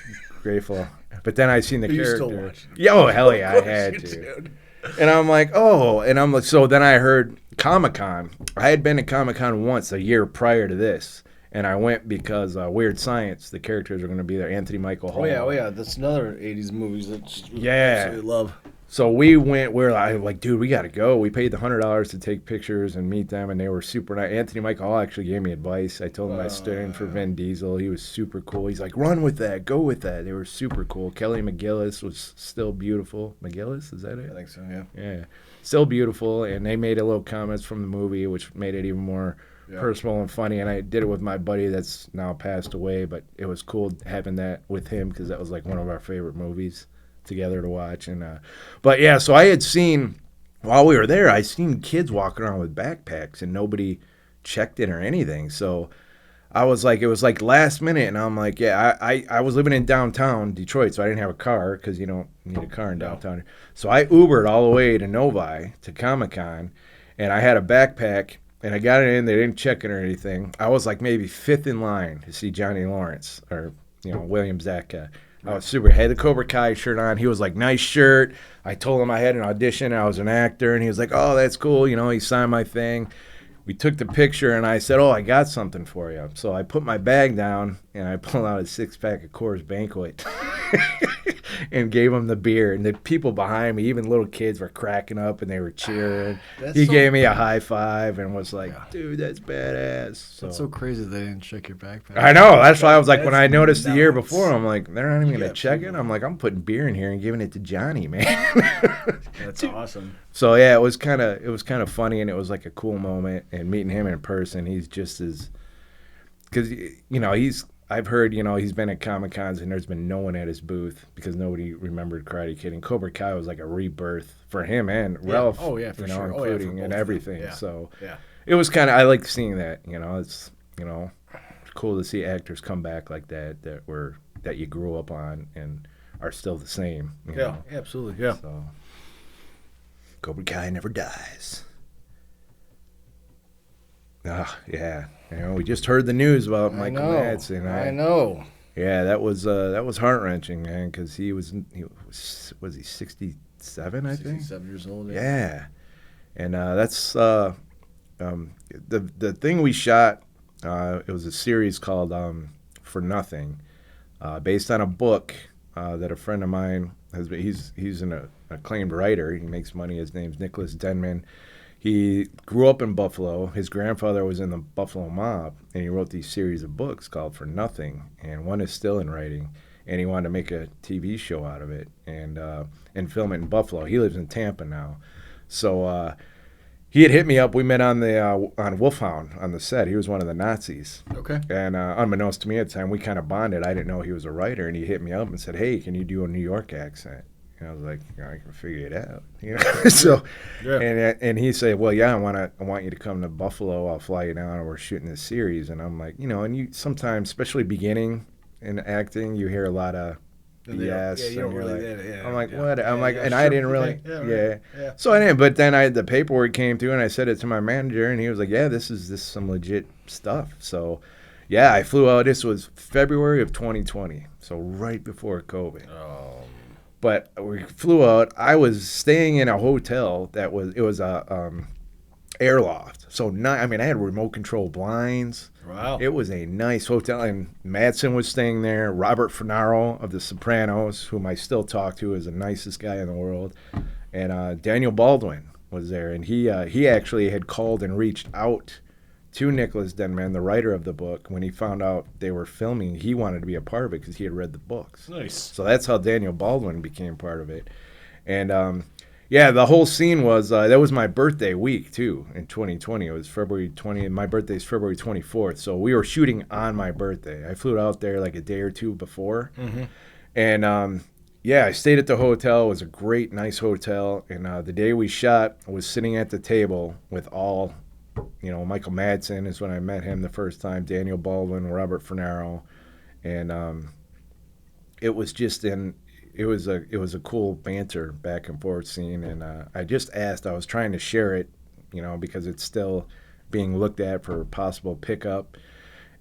grateful. But then I seen the character. Still watch it. Yeah, oh hell yeah, I had to. Did. And I'm like, oh, and so then I heard Comic-Con. I had been to Comic-Con once a year prior to this, And I went because Weird Science, the characters are going to be there. Anthony Michael Hall. Oh yeah. That's another '80s movies that we Yeah. absolutely love. So we went. We're like, dude, we got to go. We paid the $100 to take pictures and meet them, and they were super nice. Anthony Michael Hall actually gave me advice. I told him I stood in for Vin Diesel. He was super cool. He's like, run with that, go with that. They were super cool. Kelly McGillis was still beautiful. McGillis, is that it? I think so. Yeah. Yeah, still beautiful. And they made a little comments from the movie, which made it even more personal and funny. And I did it with my buddy that's now passed away, but it was cool having that with him because that was like one of our favorite movies together to watch. And but yeah, so I had seen while we were there, I seen kids walking around with backpacks and nobody checked it or anything. So I was like, it was like last minute, and I'm like, yeah, I was living in downtown Detroit, so I didn't have a car because you don't need a car in downtown. So I Ubered all the way to Novi to Comic-Con, and I had a backpack, and I got it in. They didn't check it or anything. I was like maybe fifth in line to see Johnny Lawrence or William Zabka. I was super. Had the Cobra Kai shirt on. He was like, nice shirt. I told him I had an audition. I was an actor. And he was like, oh, that's cool. He signed my thing. We took the picture, and I said, oh, I got something for you. So I put my bag down, and I pulled out a six-pack of Coors Banquet and gave him the beer. And the people behind me, even little kids, were cracking up, and they were cheering. He gave me a high five and was like, dude, that's badass. So. That's so crazy they didn't check your backpack. I know. That's why I was like, when I noticed the year before, I'm like, they're not even going to check it? I'm like, I'm putting beer in here and giving it to Johnny, man. That's awesome. So yeah, it was kind of funny, and it was like a cool moment. And meeting him in person, he's just as, because I've heard he's been at Comic-Cons and there's been no one at his booth because nobody remembered Karate Kid, and Cobra Kai was like a rebirth for him and Ralph. Oh yeah, for sure. Including and everything. Yeah. So yeah, it was kind of, I like seeing that. It's cool to see actors come back like that you grew up on and are still the same. You know? Absolutely. Yeah. So. Cobra Kai never dies. Ah, yeah. We just heard the news about Michael Madsen. I know. Yeah, that was heart wrenching, man, because he was he 67, I think. 67 years old. Yeah, and that's the thing we shot. It was a series called For Nothing, based on a book that a friend of mine has. He's an acclaimed writer. He makes money. His name's Nicholas Denman. He grew up in Buffalo. His grandfather was in the Buffalo mob, and he wrote these series of books called For Nothing, and one is still in writing. And he wanted to make a TV show out of it and film it in Buffalo. He lives in Tampa now, so he had hit me up. We met on Wolfhound on the set. He was one of the Nazis. Okay. And unbeknownst to me at the time, we kind of bonded. I didn't know he was a writer, and he hit me up and said, "Hey, can you do a New York accent?" And I was like, I can figure it out, So, and he said, well, yeah, I want you to come to Buffalo. I'll fly you down, and we're shooting this series. And I'm like, and you sometimes, especially beginning in acting, you hear a lot of BS. You don't really. I'm like, what? I'm like, and I didn't really. Yeah. So I didn't. But then the paperwork came through, and I said it to my manager, and he was like, yeah, this is some legit stuff. So, yeah, I flew out. This was February of 2020, so right before COVID. But we flew out. I was staying in a hotel that was a airloft. So I had remote control blinds. Wow. It was a nice hotel, and Madsen was staying there. Robert Funaro of The Sopranos, whom I still talk to, is the nicest guy in the world, and Daniel Baldwin was there, and he actually had called and reached out to Nicholas Denman, the writer of the book. When he found out they were filming, he wanted to be a part of it because he had read the books. Nice. So that's how Daniel Baldwin became part of it. And the whole scene was that was my birthday week too in 2020. It was February 20th. My birthday is February 24th. So we were shooting on my birthday. I flew out there like a day or two before, and I stayed at the hotel. It was a great, nice hotel. And the day we shot, I was sitting at the table with all. Michael Madsen is when I met him the first time, Daniel Baldwin, Robert Funaro, and it was a cool banter back and forth scene. And I just asked, I was trying to share it, because it's still being looked at for possible pickup,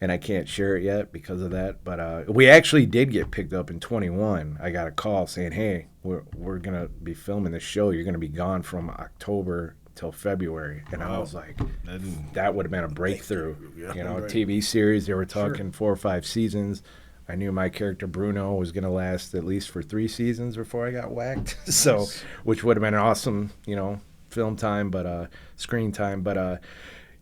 and I can't share it yet because of that. But we actually did get picked up in 21. I got a call saying, hey, we're gonna be filming this show. You're gonna be gone from October till February, and I was like, Then- that would have been a breakthrough. Yeah. You know, Right. TV series, they were talking 4 or 5 seasons. I knew my character Bruno was going to last at least for 3 seasons before I got whacked. So, Nice. which would have been an awesome, you know, film time, but screen time. But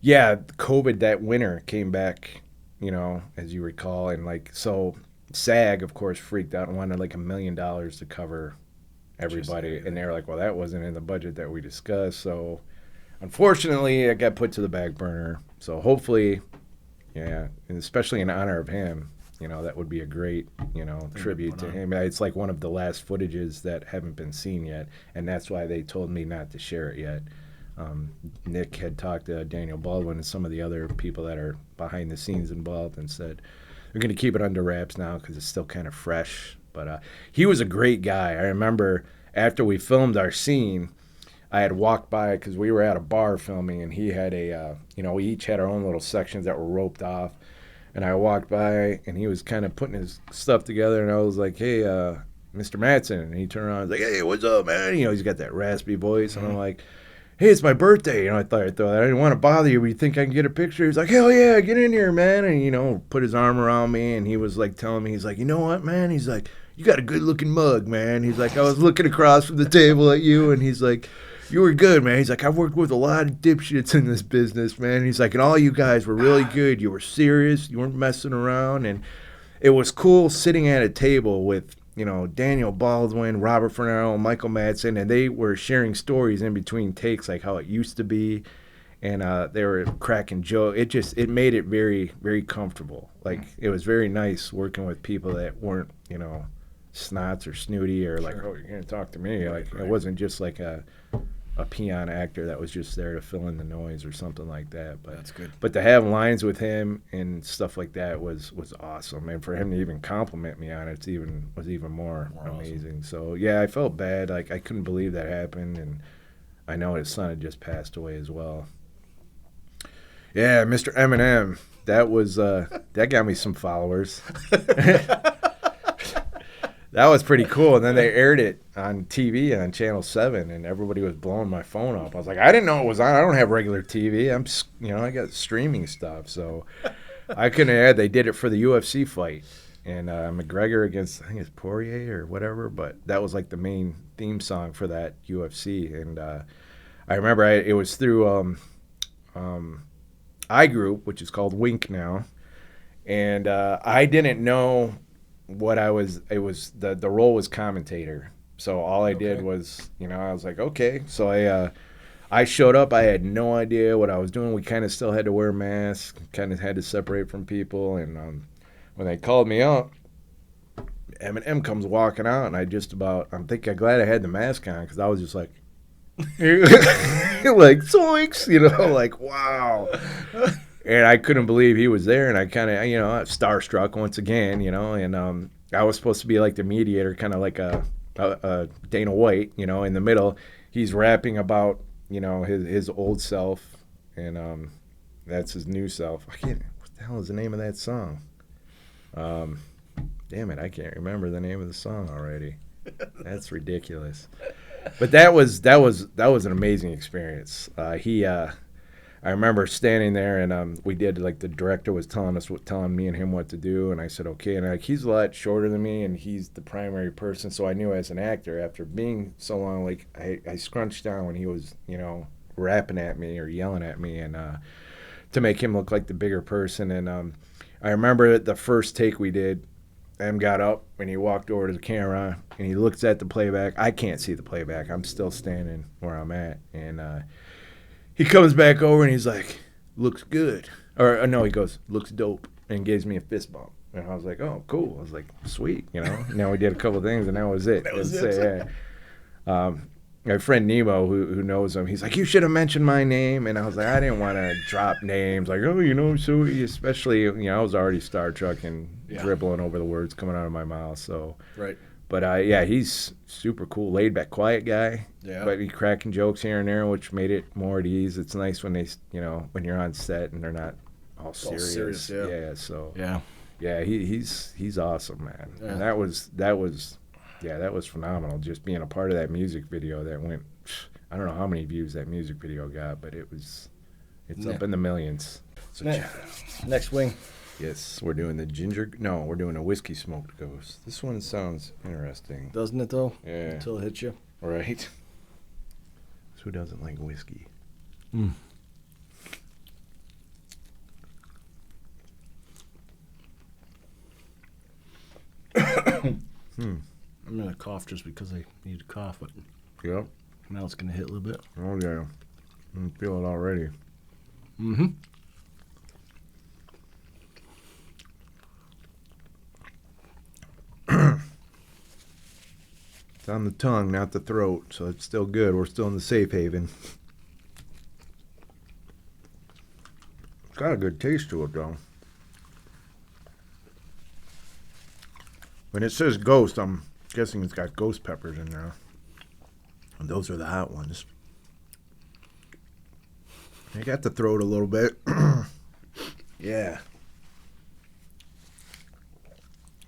yeah, COVID that winter came back, you know, as you recall, and like so, SAG of course freaked out and wanted like $1 million to cover everybody, and they were like, well, that wasn't in the budget that we discussed. So, unfortunately, it got put to the back burner. So hopefully, yeah, and especially in honor of him. You know, that would be a great, you know, tribute to him. It's like one of the last footages that haven't been seen yet, and that's why they told me not to share it yet. Nick had talked to Daniel Baldwin and some of the other people that are behind the scenes involved and said they're going to keep it under wraps now because it's still kind of fresh. But he was a great guy. I remember after we filmed our scene, I had walked by because we were at a bar filming, and he had a, you know, we each had our own little sections that were roped off. And I walked by, and he was kind of putting his stuff together, and I was like, hey, Mr. Madsen. And he turned around and was like, hey, what's up, man? You know, he's got that raspy voice. And I'm like, hey, it's my birthday. You know, I thought I'd throw that. I didn't want to bother you, but you think I can get a picture? He's like, hell yeah, get in here, man. And, you know, put his arm around me, and he was like telling me, he's like, you know what, man? He's like, you got a good-looking mug, man. He's like, I was looking across from the table at you, and he's like, you were good, man. He's like, I've worked with a lot of dipshits in this business, man. He's like, and all you guys were really good. You were serious. You weren't messing around. And it was cool sitting at a table with, you know, Daniel Baldwin, Robert Funaro, and Michael Madsen, and they were sharing stories in between takes, like how it used to be. And they were cracking jokes. It made it very, very comfortable. Like, it was very nice working with people that weren't, you know, snots or snooty or like, oh, you're going to talk to me. Like, it wasn't just like a peon actor that was just there to fill in the noise or something like that. But That's good. But to have lines with him and stuff like that was awesome, and for him to even compliment me on it was even more amazing. So yeah, I felt bad. Like, I couldn't believe that happened, and I know his son had just passed away as well. Yeah, Mr. Eminem. That was that got me some followers. That was pretty cool. And then they aired it on TV on Channel 7, and everybody was blowing my phone up. I was like, I didn't know it was on. I don't have regular TV. I got streaming stuff. So I couldn't add. They did it for the UFC fight. And McGregor against, I think it's Poirier or whatever. But that was like the main theme song for that UFC. And I remember it was through iGroup, which is called Wink now. And I didn't know what I was. It was the role was commentator. So all I did was, you know, I was like, okay. So I showed up. I had no idea what I was doing. We kind of still had to wear masks, kind of had to separate from people. And when they called me up, Eminem comes walking out, and I'm glad I had the mask on, because I was just like, like, zoinks, you know, like, wow. And I couldn't believe he was there, and I kind of, you know, starstruck once again, you know, and I was supposed to be like the mediator, kind of like a Dana White, you know, in the middle. He's rapping about, you know, his old self, and that's his new self. What the hell is the name of that song? Damn it, I can't remember the name of the song already. That's ridiculous. But that was an amazing experience. I remember standing there, and we did, like, the director was telling me and him what to do, and I said, okay. And like, he's a lot shorter than me, and he's the primary person, so I knew as an actor, after being so long, like, I scrunched down when he was, you know, rapping at me or yelling at me, and to make him look like the bigger person. And I remember the first take we did, M got up and he walked over to the camera and he looks at the playback. I can't see the playback. I'm still standing where I'm at. And he comes back over and he's like, looks good. Or no, he goes, looks dope, and gives me a fist bump. And I was like, oh, cool. I was like, sweet, you know. Now we did a couple of things, and that was it. That was it. My friend Nemo, who knows him, he's like, you should have mentioned my name. And I was like, I didn't want to drop names. Like, oh, you know, so especially, you know, I was already Star Trek and dribbling over the words coming out of my mouth. So, Right. But yeah, he's super cool, laid back, quiet guy. Yeah. But he's cracking jokes here and there, which made it more at ease. It's nice when when you're on set and they're not all serious. Yeah. So Yeah. yeah, he's awesome, man. Yeah. And that was phenomenal. Just being a part of that music video that went I don't know how many views that music video got, but it's Yeah. up in the millions. So Next wing. yes, we're doing we're doing a whiskey smoked ghost. This one sounds interesting. Doesn't it, though? Yeah. Until it hits you. Right? So who doesn't like whiskey? Mm. I'm going to cough just because I need to cough, but Yep. now it's going to hit a little bit. Oh, yeah. I can feel it already. Mm-hmm. It's on the tongue, not the throat, so it's still good. We're still in the safe haven. It's got a good taste to it, though. When it says ghost, I'm guessing it's got ghost peppers in there. And those are the hot ones. I got the throat a little bit. Yeah.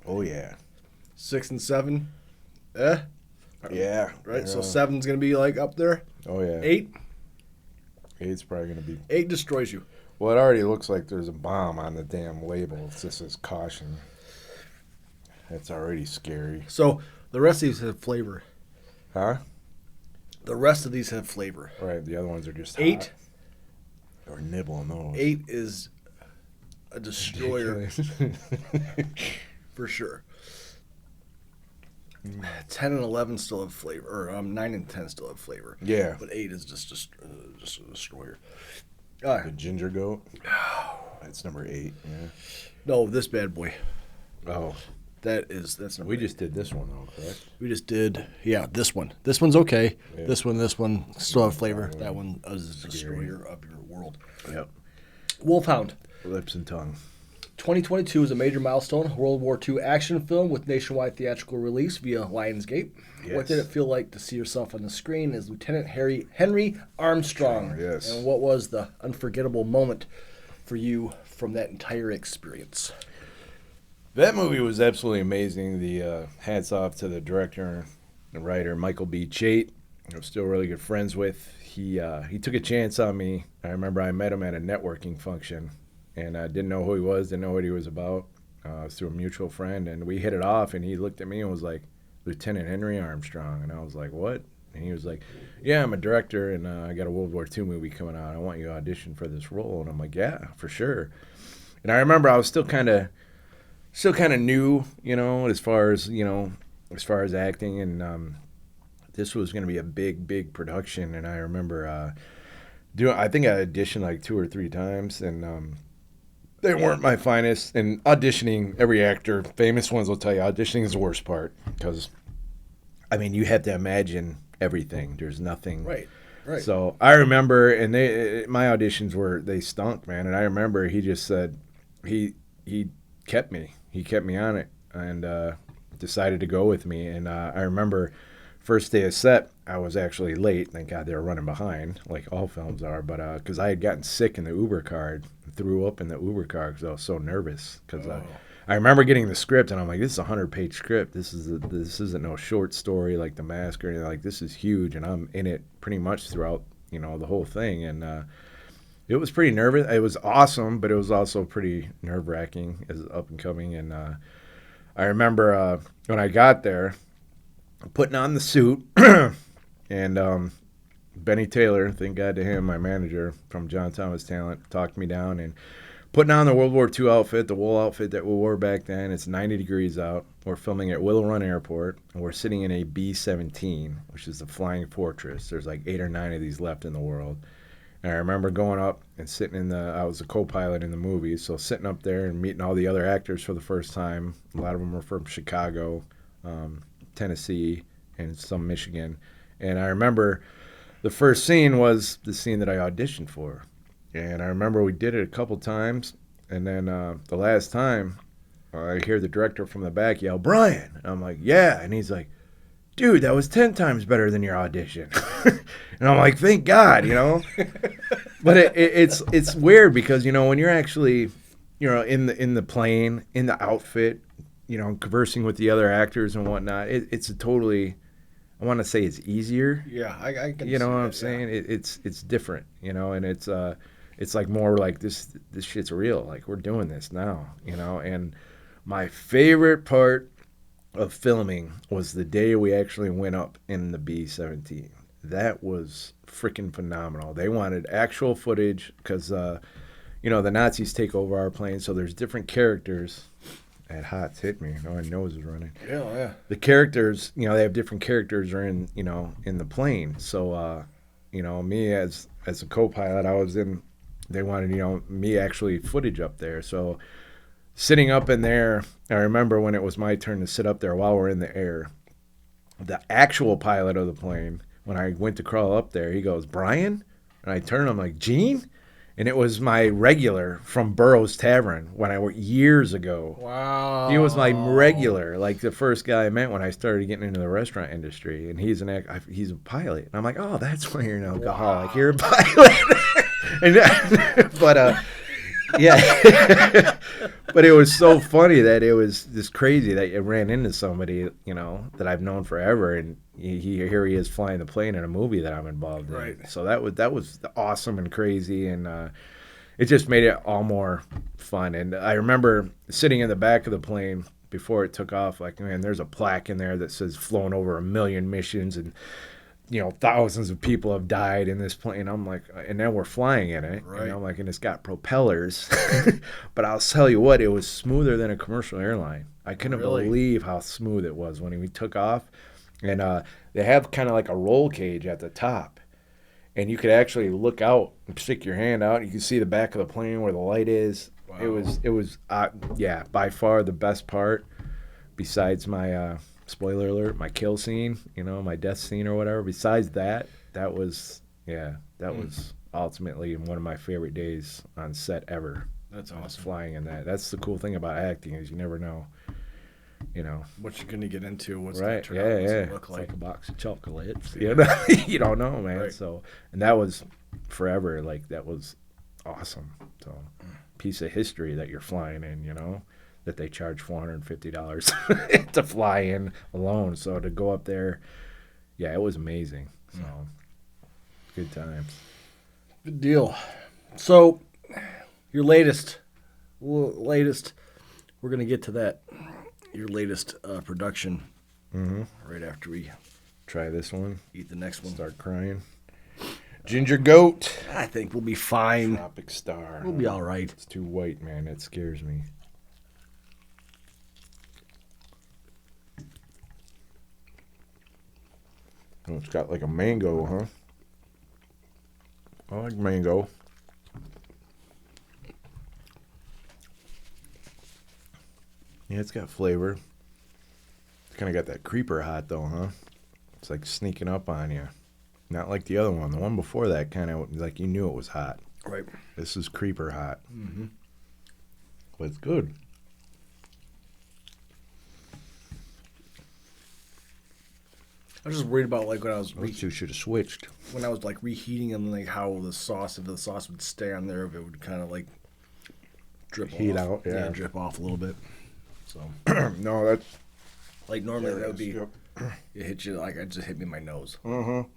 Oh, yeah. 6 and 7. Yeah. Right? So Yeah. 7's going to be like up there. Oh, yeah. 8. 8's probably going to be... 8 destroys you. Well, it already looks like there's a bomb on the damn label. It just says caution. That's already scary. So the rest of these have flavor. Huh? The rest of these have flavor. Right, the other ones are just 8. hot. Or nibble on those. 8 is a destroyer for sure. 10 and 11 still have flavor, or 9 and 10 still have flavor. Yeah. But 8 is just a destroyer. The ginger goat. That's number 8. Yeah. No, this bad boy. Oh, That's number we 8. just did this one though, correct? We just did, this one. This one's okay. Yeah. This one still have flavor. That one is a destroyer of your world. Yep. Wolfhound. Lips and tongue. 2022 is a major milestone. World War II action film with nationwide theatrical release via Lionsgate. Yes. What did it feel like to see yourself on the screen as Lieutenant Henry Armstrong? Yes. And what was the unforgettable moment for you from that entire experience? That movie was absolutely amazing. The hats off to the director and writer Michael B. Chait. I'm still really good friends with. He took a chance on me. I remember I met him at a networking function, and I didn't know who he was, didn't know what he was about. It was through a mutual friend, and we hit it off. And he looked at me and was like, "Lieutenant Henry Armstrong," and I was like, "What?" And he was like, "Yeah, I'm a director, and I got a World War II movie coming out. I want you to audition for this role." And I'm like, "Yeah, for sure." And I remember I was still kind of new, as far as acting, and this was going to be a big production. And I remember I think I auditioned like 2 or 3 times, and they weren't my finest. And auditioning, every actor, famous ones will tell you, auditioning is the worst part, because you have to imagine everything. There's nothing. Right. So I remember, and my auditions they stunk, man. And I remember he just said he kept me. He kept me on it, and decided to go with me. And I remember first day of set, I was actually late. Thank God they were running behind, like all films are. But because I had gotten sick in the Uber car, threw up in the Uber car because I was so nervous. Because I remember getting the script, and I'm like, this is a 100-page script. This isn't no short story like The Mask or anything. Like, this is huge, and I'm in it pretty much throughout, the whole thing. And it was pretty nervous. It was awesome, but it was also pretty nerve-wracking as up and coming. And I remember when I got there, putting on the suit, and Benny Taylor, thank God to him, my manager from John Thomas Talent, talked me down, and putting on the World War II outfit, the wool outfit that we wore back then. It's 90 degrees out. We're filming at Willow Run Airport, and we're sitting in a B-17, which is the Flying Fortress. There's like 8 or 9 of these left in the world. And I remember going up and sitting I was a co-pilot in the movie, so sitting up there and meeting all the other actors for the first time. A lot of them were from Chicago, Tennessee, and some Michigan. And I remember the first scene was the scene that I auditioned for. And I remember we did it a couple times, and then the last time, I hear the director from the back yell, "Brian!" And I'm like, "Yeah." And he's like, "Dude, that was 10 times better than your audition." And I'm like, "Thank God," But it's weird because, when you're actually, in the plane, in the outfit, conversing with the other actors and whatnot, it's a totally I want to say it's easier. Yeah, I can. You know see what that, I'm saying? It's different, you know, and it's like more like this shit's real. Like we're doing this now, you know. And my favorite part of filming was the day we actually went up in the B-17. That was freaking phenomenal. They wanted actual footage because, you know, the Nazis take over our plane, so there's different characters. That hot's hit me. Oh, my nose is running. Yeah. The characters, you know, they have different characters are in, you know, in the plane. So, you know, me as a co-pilot, I was in. They wanted, you know, me actually footage up there. So, sitting up in there, I remember when it was my turn to sit up there while we're in the air. The actual pilot of the plane, when I went to crawl up there, he goes, "Brian?" And I turned, I'm like, "Gene?" And it was my regular from Burroughs Tavern when I worked years ago. Wow. He was my regular, like the first guy I met when I started getting into the restaurant industry. And he's a pilot. And I'm like, "Oh, that's why you're an alcoholic. Wow. You're a pilot." Yeah. But it was so funny that it was just crazy that you ran into somebody, you know, that I've known forever, and here he is flying the plane in a movie that I'm involved in. Right. So that was awesome and crazy, and it just made it all more fun. And I remember sitting in the back of the plane before it took off, like, man, there's a plaque in there that says flown over 1 million missions, and you know, thousands of people have died in this plane. I'm like, and then we're flying in it. Right. And I'm like, and it's got propellers. But I'll tell you what, it was smoother than a commercial airline. I couldn't believe how smooth it was when we took off. And they have kind of like a roll cage at the top. And you could actually look out and stick your hand out. You can see the back of the plane where the light is. Wow. It was yeah, by far the best part, besides my spoiler alert, my kill scene, you know, my death scene or whatever. Besides that was ultimately one of my favorite days on set ever. That's awesome. Flying in that. That's the cool thing about acting is you never know, you know. What you're going to get into, what's right. going to turn out, what's it look it's like a box of chocolates. You know? You don't know, man. Right. So, and that was forever. Like, that was awesome. So, piece of history that you're flying in, you know, that they charge $450 to fly in alone. So to go up there, yeah, it was amazing. So good times. Good deal. So your latest, we're going to get to that, your latest production right after we try this one. Eat the next one. Start crying. Ginger Goat. I think we'll be fine. Tropic Star. We'll be all right. It's too white, man. That scares me. Oh, it's got like a mango, huh? I like mango. Yeah, it's got flavor. It's kind of got that creeper hot, though, huh? It's like sneaking up on you. Not like the other one. The one before that kind of like you knew it was hot. Right. This is creeper hot. Mm-hmm. But it's good. I was just worried about like when I was Those two should have switched. when I was like reheating them, like how the sauce, if the sauce would stay on there, if it would kind of like drip Heat off. out, yeah. Drip off a little bit. So No, that's like normally that would be yep. it hit you like it just hit me in my nose. Mm-hmm.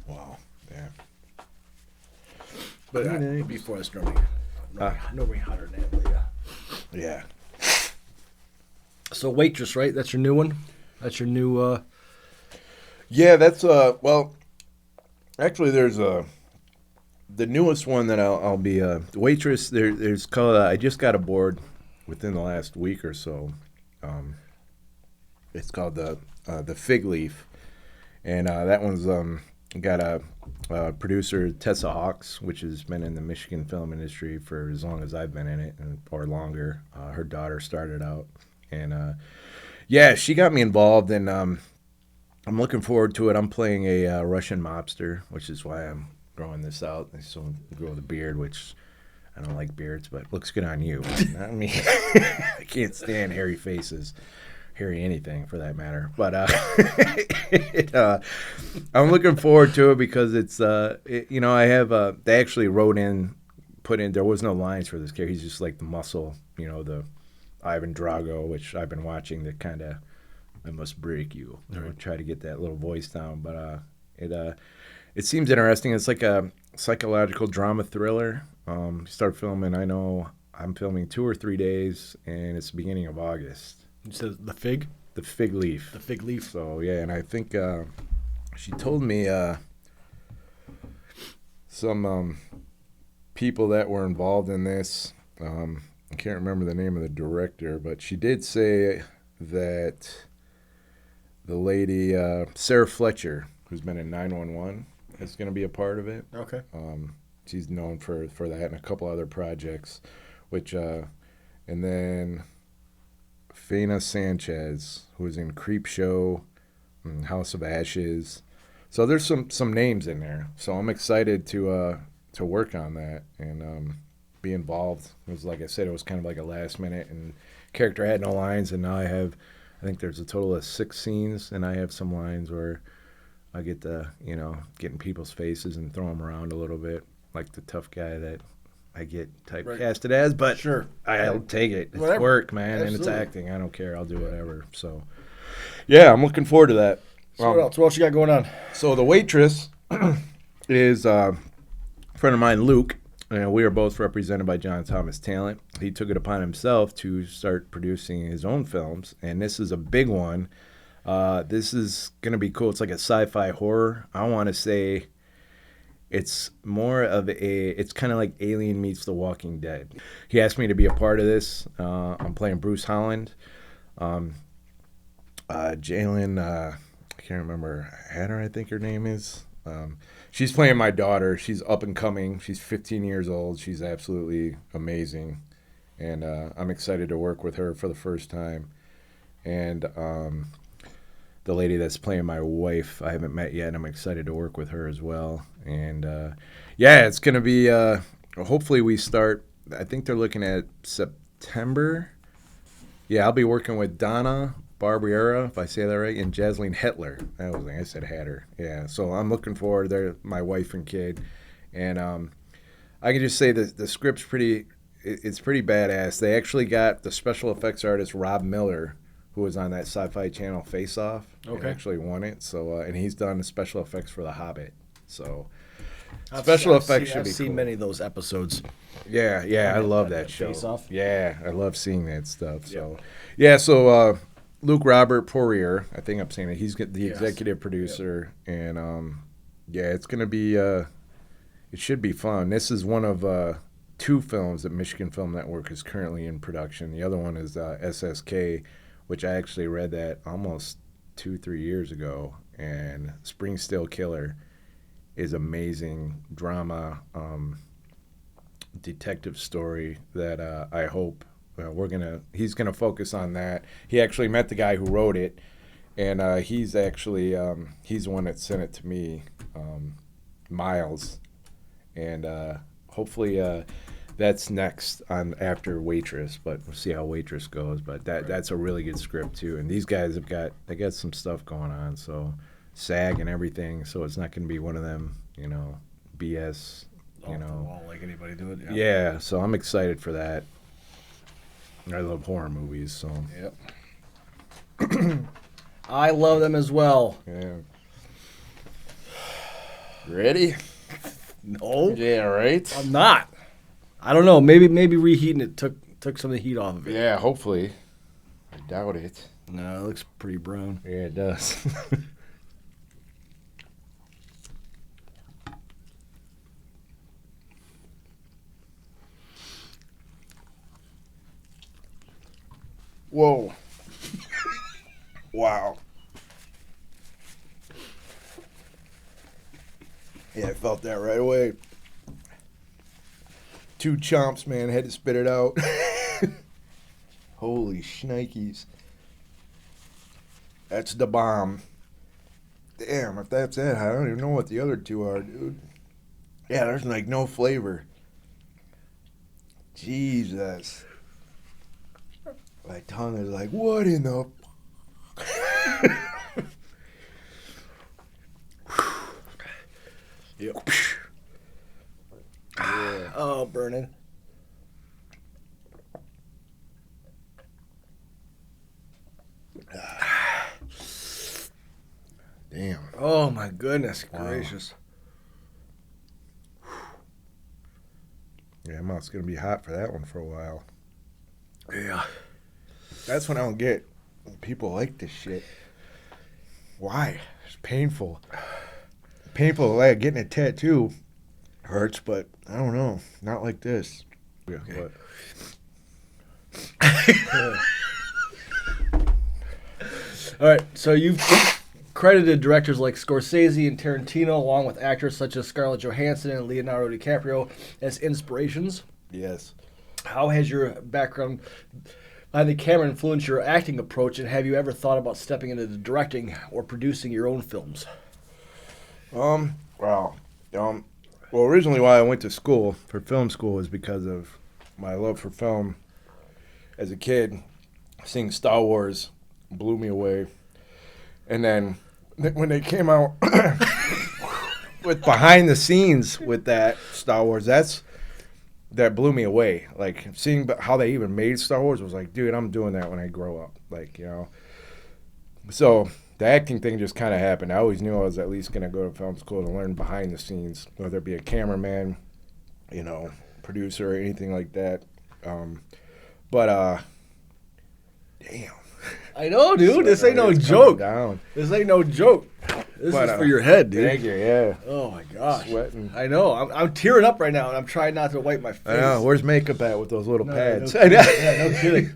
Wow. Yeah. But before this normally hotter than that. But Yeah. So Waitress, right? That's your new one. That's your new. Yeah, that's well. Actually, there's the newest one that I'll be Waitress. There's called. I just got aboard within the last week or so. It's called the Fig Leaf, and that one's got a producer, Tessa Hawks, which has been in the Michigan film industry for as long as I've been in it, or longer. Her daughter started out, and yeah, she got me involved, and I'm looking forward to it. I'm playing a Russian mobster, which is why I'm growing this out. I still grow the beard, which I don't like beards, but looks good on you. Not me. I can't stand hairy faces. Hairy anything for that matter, but I'm looking forward to it because it's you know, I have they actually put in there was no lines for this character. He's just like the muscle, you know, the Ivan Drago, which I've been watching, that kind of I must break you. Right. Try to get that little voice down, but it seems interesting. It's like a psychological drama thriller. Start filming. I know I'm filming 2 or 3 days, and it's the beginning of August. You said the fig? The fig leaf. The fig leaf. So yeah, and I think she told me some people that were involved in this. I can't remember the name of the director, but she did say that the lady Sarah Fletcher, who's been in 911, is going to be a part of it. Okay. She's known for that and a couple other projects, which and then Fana Sanchez, who was in Creepshow, and House of Ashes. So there's some names in there. So I'm excited to work on that and be involved. It was, like I said, it was kind of like a last minute, and character had no lines, and now I think there's a total of 6 scenes, and I have some lines where I get to, get in people's faces and throw them around a little bit, like the tough guy that I get typecasted as, but sure, I'll take it. It's whatever. Work, man, Absolutely. And it's acting. I don't care. I'll do whatever. So, yeah, I'm looking forward to that. So what else you got going on? So the waitress is a friend of mine, Luke. We are both represented by John Thomas Talent. He took it upon himself to start producing his own films, and this is a big one. This is going to be cool. It's like a sci-fi horror. I want to say it's more of it's kind of like Alien meets The Walking Dead. He asked me to be a part of this. I'm playing Bruce Holland. Jalen, I can't remember, Hannah, I think her name is. She's playing my daughter. She's up and coming. She's 15 years old. She's absolutely amazing. And I'm excited to work with her for the first time. And the lady that's playing my wife, I haven't met yet. I'm excited to work with her as well. And, yeah, it's going to be hopefully we start, I think they're looking at September. Yeah, I'll be working with Donna Barbera, if I say that right, and Jasleen Hetler. I said Hatter. Yeah, so I'm looking forward. They're my wife and kid. And I can just say that the script's it's pretty badass. They actually got the special effects artist Rob Miller, who was on that Sci-Fi Channel Face Off. Okay. And actually won it. So and he's done the special effects for The Hobbit. So I've seen many of those episodes. Yeah, I love that show. Face Off? Yeah, I love seeing that stuff. So yeah, so Luke Robert Poirier, I think I'm saying it. He's the executive producer, and yeah, it's gonna be it should be fun. This is one of 2 films that Michigan Film Network is currently in production. The other one is SSK, which I actually read that almost 2-3 years ago, and Spring Still Killer is amazing drama detective story that I hope he's gonna focus on that. He actually met the guy who wrote it, and he's actually he's the one that sent it to me, Miles, and hopefully that's next on after Waitress, but we'll see how Waitress goes. But that's a really good script too, and these guys they got some stuff going on, so SAG and everything, so it's not gonna be one of them, BS, like anybody do it. Yeah, so I'm excited for that. I love horror movies, so. Yep. I love them as well. Yeah. Ready? No. Yeah, right? I'm not. I don't know. Maybe reheating it took some of the heat off of it. Yeah, hopefully. I doubt it. No, it looks pretty brown. Yeah, it does. Whoa. Wow. Yeah, I felt that right away. 2 chomps, man. Had to spit it out. Holy shnikes. That's the bomb. Damn, if that's it, I don't even know what the other 2 are, dude. Yeah, there's like no flavor. Jesus. My tongue is like, what in the... Yep. Yeah. Oh, burning. goodness gracious. Yeah, mouth's gonna be hot for that one for a while. Yeah. That's when I don't get people like this shit. Why? It's painful. Painful, like getting a tattoo hurts, but I don't know. Not like this. Yeah, Okay. All right, so you've credited directors like Scorsese and Tarantino, along with actors such as Scarlett Johansson and Leonardo DiCaprio, as inspirations. Yes. How has your background behind the camera influenced your acting approach, and have you ever thought about stepping into the directing or producing your own films? Well, originally why I went to school for film school was because of my love for film. As a kid, seeing Star Wars blew me away. And then when they came out with behind the scenes with that Star Wars, that blew me away. Like, seeing how they even made Star Wars was like, dude, I'm doing that when I grow up. Like, you know. So the acting thing just kind of happened. I always knew I was at least going to go to film school to learn behind the scenes, whether it be a cameraman, you know, producer, or anything like that. Damn. I know, dude. This ain't no It's joke. coming down. This ain't no joke. This is for your head, dude. Thank you, yeah. Oh my gosh. Sweating. I know. I'm tearing up right now, and I'm trying not to wipe my face. I know. Where's makeup at with those little No, pads? No kidding. Yeah, no kidding.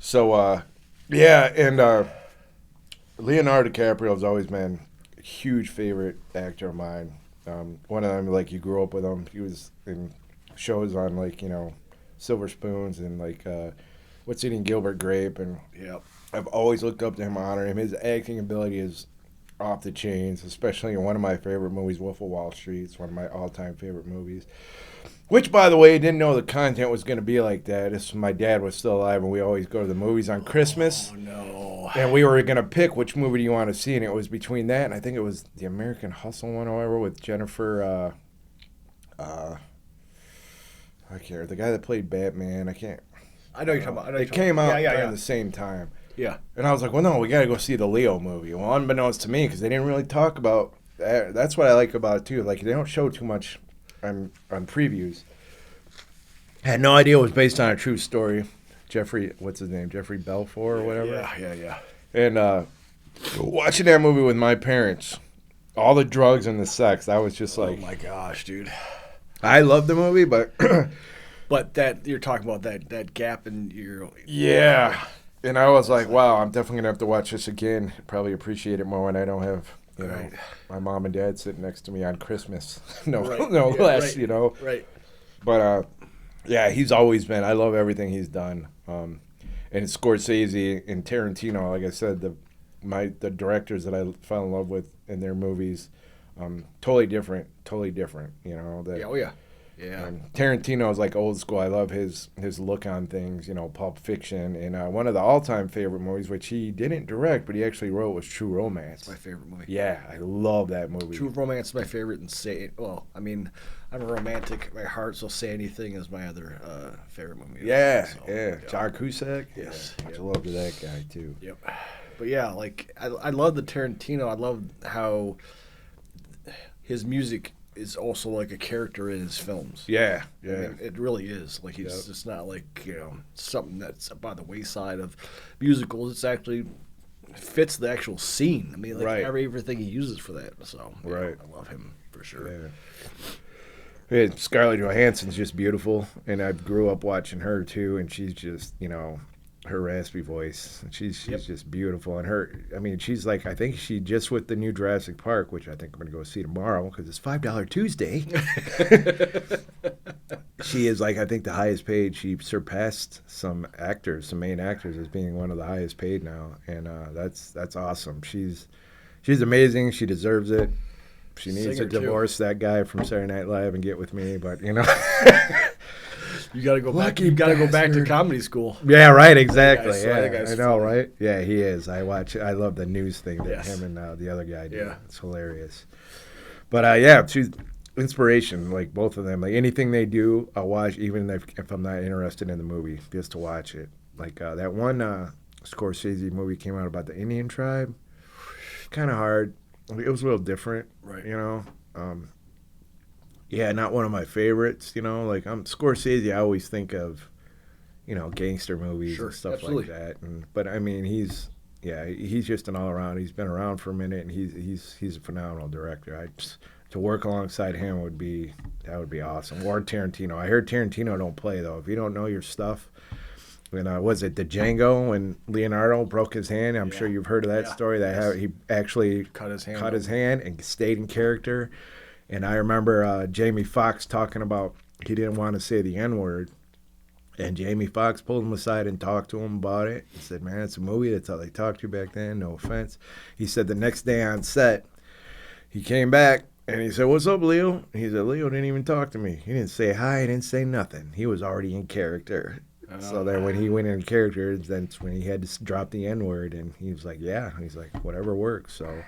So, yeah, and Leonardo DiCaprio has always been a huge favorite actor of mine. One of them, like, you grew up with him. He was in shows on, like, you know, Silver Spoons and, like, What's Eating Gilbert Grape. And Yep. I've always looked up to him, honor him. His acting ability is off the chains, especially in one of my favorite movies, Wolf of Wall Street. It's one of my all-time favorite movies. Which, by the way, didn't know the content was going to be like that. My dad was still alive, and we always go to the movies on Christmas. Oh, no. And we were going to pick which movie do you want to see, and it was between that and I think it was the American Hustle one, or whatever, with Jennifer, I can't, the guy that played Batman, I can't. I know you're talking about. It came out yeah, around the same time. Yeah. And I was like, well, no, we got to go see the Leo movie. Well, unbeknownst to me, because they didn't really talk about that. That's what I like about it, too. Like, they don't show too much on previews. I had no idea it was based on a true story. What's his name? Jeffrey Belfour or whatever. Yeah. And watching that movie with my parents, all the drugs and the sex, I was just like, oh my gosh, dude. I love the movie, but But that you're talking about that gap in your yeah. And I was like, wow, I'm definitely gonna have to watch this again. Probably appreciate it more when I don't have Right. my mom and dad sitting next to me on Christmas. Right. No Yeah, less, right. Right. But yeah, he's always been. I love everything he's done. And Scorsese and Tarantino, like I said, the directors that I fell in love with in their movies, totally different. You know. Yeah, oh yeah. Yeah. Tarantino is like old school. I love his look on things. You know, Pulp Fiction, and one of the all-time favorite movies, which he didn't direct, but he actually wrote, was True Romance. My favorite movie. Yeah, I love that movie. True Romance is my favorite, and well, I mean, I'm a romantic at my heart, so Say Anything is my other favorite movie. Yeah, So, yeah. John Cusack. Yes, I yep. love that guy too. Yep. But yeah, like I love the Tarantino. I love how his music is also like a character in his films. Yeah, I yeah. mean, it really is. Like he's Yep. just not like, something that's by the wayside of musicals. It's actually fits the actual scene. I mean, like Right. everything he uses for that. So Right. I love him for sure. Yeah. Yeah, Scarlett Johansson's just beautiful, and I grew up watching her too, and she's just, her raspy voice. She's Yep. just beautiful, and she's like, I think she just with the new Jurassic Park, which I think I'm gonna go see tomorrow because it's $5 Tuesday. She is like, I think the highest paid. She surpassed some main actors, as being one of the highest paid now, and that's awesome. She's amazing. She deserves it. She needs to Singer, too. divorce that guy from Saturday Night Live and get with me, but You got to go back. Lucky You got to go back to bastard. comedy school. Yeah, right, exactly. That Yeah, guy's I know, funny. right? Yeah, he is. I love the news thing that Yes. him and the other guy do. Yeah. It's hilarious. But yeah, she's inspiration, like both of them. Like anything they do, I'll watch, even if I'm not interested in the movie, just to watch it. Like that one Scorsese movie came out about the Indian tribe. Kind of hard. it was a little different, Right. you know. Yeah, not one of my favorites, you know. Like I'm Scorsese, I always think of, you know, gangster movies Sure, and stuff absolutely. like that. But I mean, he's just an all around. He's been around for a minute, and he's a phenomenal director. To work alongside him would be awesome. Or Tarantino. I heard Tarantino don't play though. If you don't know your stuff. When was it the Django when Leonardo broke his hand? I'm sure you've heard of that story. He actually Cut his hand cut his hand and stayed in character. And I remember Jamie Foxx talking about he didn't want to say the N-word. And Jamie Foxx pulled him aside and talked to him about it. He said, man, it's a movie. That's how they talked to you back then. No offense. He said the next day on set, he came back and he said, what's up, Leo? And he said, Leo didn't even talk to me. He didn't say hi. He didn't say nothing. He was already in character. So then when he went in character, that's when he had to drop the N-word. And he was like, yeah. He's like, whatever works. So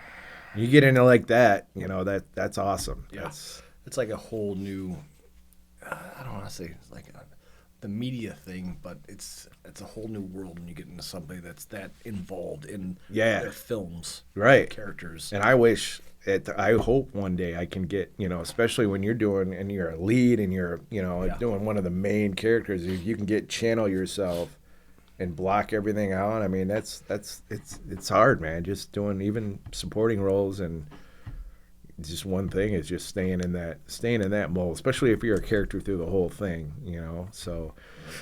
you get into like that, you know, that's awesome. Yeah. It's like a whole new, I don't want to say it's like the media thing, but it's a whole new world when you get into somebody that's that involved in their films, right? Characters. And I hope one day I can get, you know, especially when you're doing and you're a lead and you're, you know, doing one of the main characters, if you can channel yourself and block everything out. I mean, it's hard, man. Just doing even supporting roles and just one thing is just staying in that mold, especially if you're a character through the whole thing, you know. So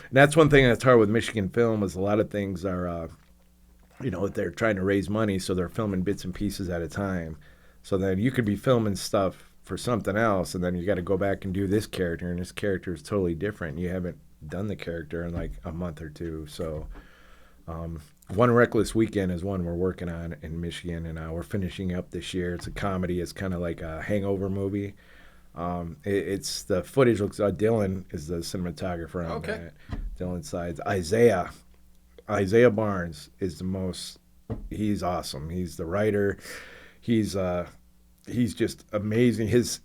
and that's one thing that's hard with Michigan Film is a lot of things are, you know, they're trying to raise money, so they're filming bits and pieces at a time. So then you could be filming stuff for something else, and then you got to go back and do this character, and this character is totally different. You haven't done the character in like a month or two. So One Reckless Weekend is one we're working on in Michigan, and we're finishing up this year. It's a comedy. It's kind of like a hangover movie. It's the footage looks. Dylan is the cinematographer on that. Dylan Sides. Isaiah Barnes is the most. He's awesome. He's the writer. He's just amazing. He's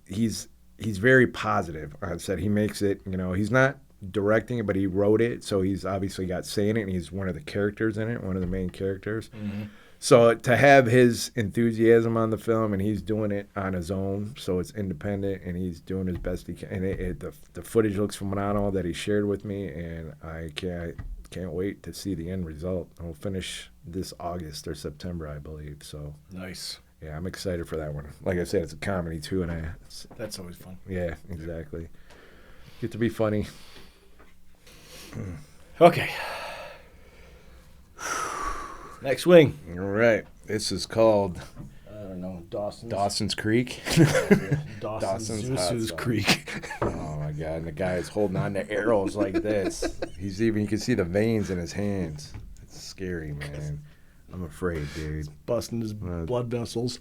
very positive on set. He makes it. You know, he's not directing it, but he wrote it, so he's obviously got say in it, and he's one of the characters in it, one of the main characters. Mm-hmm. So to have his enthusiasm on the film, and he's doing it on his own, so it's independent, and he's doing his best he can. And the footage looks phenomenal that he shared with me, and I can't wait to see the end result. We'll finish this August or September, I believe. So Nice. Yeah, I'm excited for that one. Like I said, it's a comedy too, and That's always fun. Yeah, exactly. Get to be funny. Okay. Next wing. All right. This is called I don't know. Dawson's Creek. Dawson's Hot Zeus's Sauce. Creek. Oh my God! And the guy is holding on to arrows like this. You can see the veins in his hands. It's scary, man. I'm afraid, dude. Busting his blood vessels.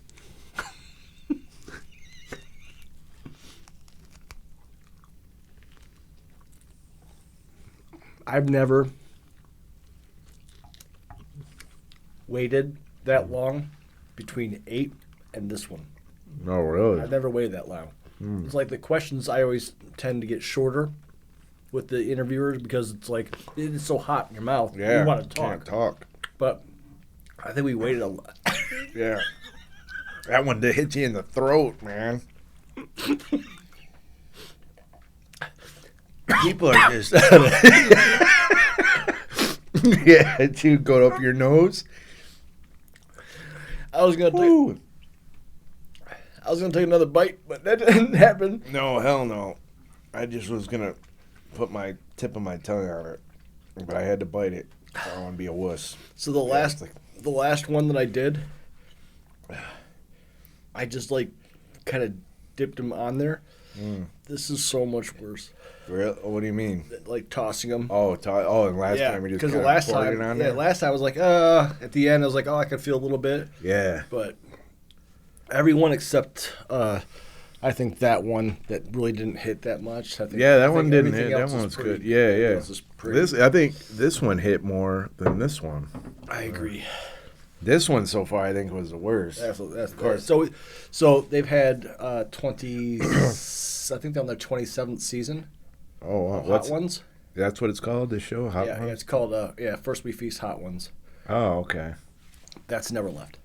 I've never waited that long between 8 and this one. Oh, really? I've never waited that long. It's like the questions I always tend to get shorter with the interviewers because it's like it's so hot in your mouth. Yeah. You want to Can't talk. talk. But I think we waited a lot. Yeah. That one did hit you in the throat, man. People are just. Yeah, dude, go up your nose. I was gonna take another bite, but that didn't happen. No, hell no. I just was gonna put my tip of my tongue on it, but I had to bite it. I don't want to be a wuss. So the last one that I did, I just like kind of dipped them on there. This is so much worse. Really? What do you mean? Like tossing them. And last time we just because kinda last poured time, it on there? last time I was like, at the end I was like, I could feel a little bit. Yeah. But everyone except, I think that one that really didn't hit that much. I think, That one didn't everything hit. That else one is was pretty- good. Yeah. everything else is pretty- I think this one hit more than this one. I agree. This one so far, I think, was the worst. That's of course. So they've had 20. I think they're on their 27th season. Oh, wow. Hot Ones. That's what it's called, this show? Hot Yeah, Ones? it's called First We Feast Hot Ones. Oh, okay. That's never left.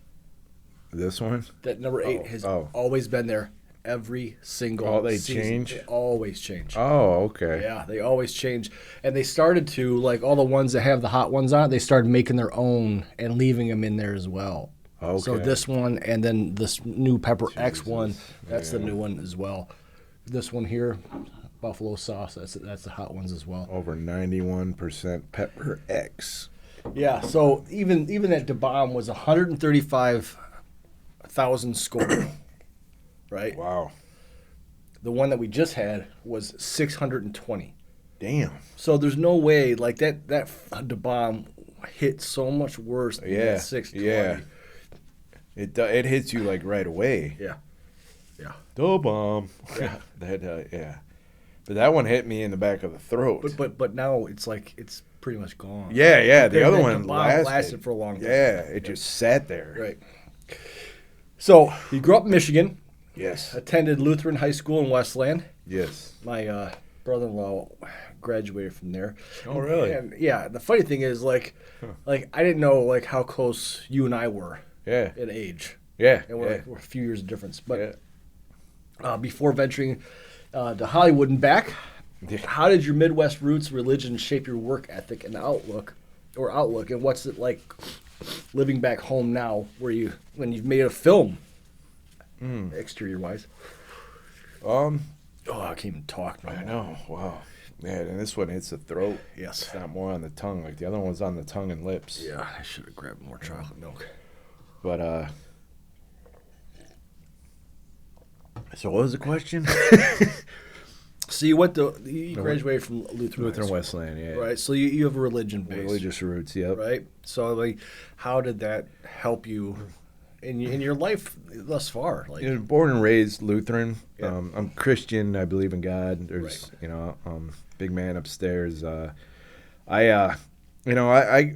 This one? That number 8 has oh. always been there. Every single Oh, they season. change? They always change. Oh, okay. Yeah, they always change. And they started to, like all the ones that have the hot ones on it, they started making their own and leaving them in there as well. Okay. So this one and then this new Pepper X one, that's the new one as well. This one here, buffalo sauce, that's the hot ones as well. Over 91% Pepper X. Yeah, so even that Da Bomb was 135,000 score, right? Wow. The one that we just had was 620. Damn. So there's no way like that Da Bomb hit so much worse than Yeah. that 620. Yeah. It hits you like right away. Yeah. Yeah. Da Bomb. Yeah. Yeah. But that one hit me in the back of the throat. But now it's like it's pretty much gone. Yeah. The other Da one Bomb lasted for a long time. Yeah, it just sat there. Right. So you grew up in Michigan, Yes. attended Lutheran High School in Westland. Yes. My brother-in-law graduated from there. Oh, really? And yeah, the funny thing is like I didn't know like how close you and I were Yeah. in age. Yeah. And we're a few years of difference. But Yeah. before venturing to Hollywood and back, how did your Midwest roots religion shape your work ethic and outlook? And what's it like living back home now when you've made a film exterior wise? Oh, I can't even talk no I more. know. Wow. Yeah, and this one hits the throat. Yes. It's not more on the tongue. Like the other one's on the tongue and lips. Yeah, I should have grabbed more chocolate milk. But so what was the question? So you graduated from Lutheran High School, Westland, yeah. right? So you have a religion base, Religious roots, yep. right? So like, how did that help you in your life thus far? Like, You know, born and raised Lutheran. Yeah. I'm Christian. I believe in God. There's, Right. big man upstairs. I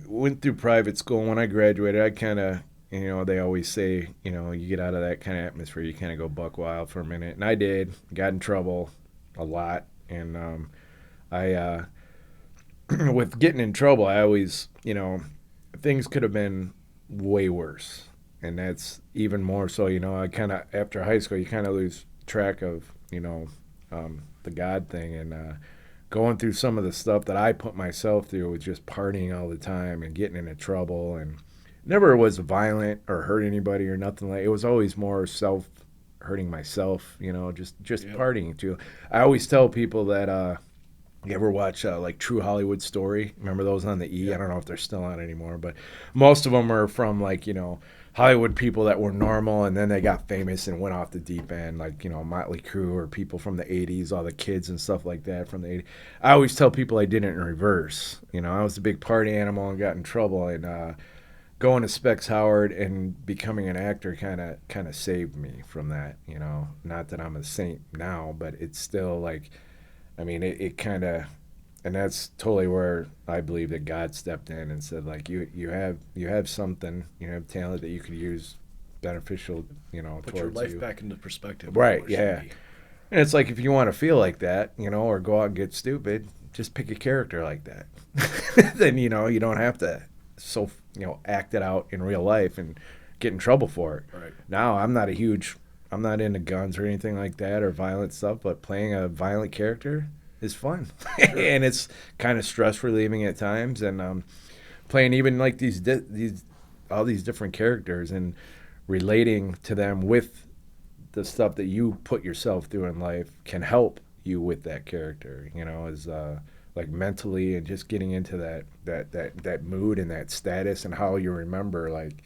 went through private school. When I graduated, I kind of, they always say, you get out of that kind of atmosphere, you kind of go buck wild for a minute. And I did. Got in trouble a lot. And I, with getting in trouble, I always, things could have been way worse. And that's even more so, I kind of, after high school, you kind of lose track of, the God thing. And going through some of the stuff that I put myself through with just partying all the time and getting into trouble. And never was violent or hurt anybody or nothing like it. Was always more hurting myself, just partying too. I always tell people that you ever watch like True Hollywood Story? Remember those on the E? I don't know if they're still on anymore, but most of them are from like, Hollywood people that were normal and then they got famous and went off the deep end, like, Motley Crue or people from the 80s, all the kids and stuff like that from the 80s. I always tell people I did it in reverse. I was a big party animal and got in trouble, and going to Specs Howard and becoming an actor kind of saved me from that. Not that I'm a saint now, but it's still like, it kind of, and that's totally where I believe that God stepped in and said, like, you have something, you have talent that you could use beneficial, put towards your life you. back into perspective. Right, Where it should yeah. be. And it's like, if you want to feel like that, or go out and get stupid, just pick a character like that. Then, you don't have to act it out in real life and get in trouble for it. Right. Now, I'm not into guns or anything like that or violent stuff, but playing a violent character is fun. Sure. And it's kind of stress relieving at times. And playing even like all these different characters and relating to them with the stuff that you put yourself through in life can help you with that character, as like mentally, and just getting into that mood and that status, and how you remember, like,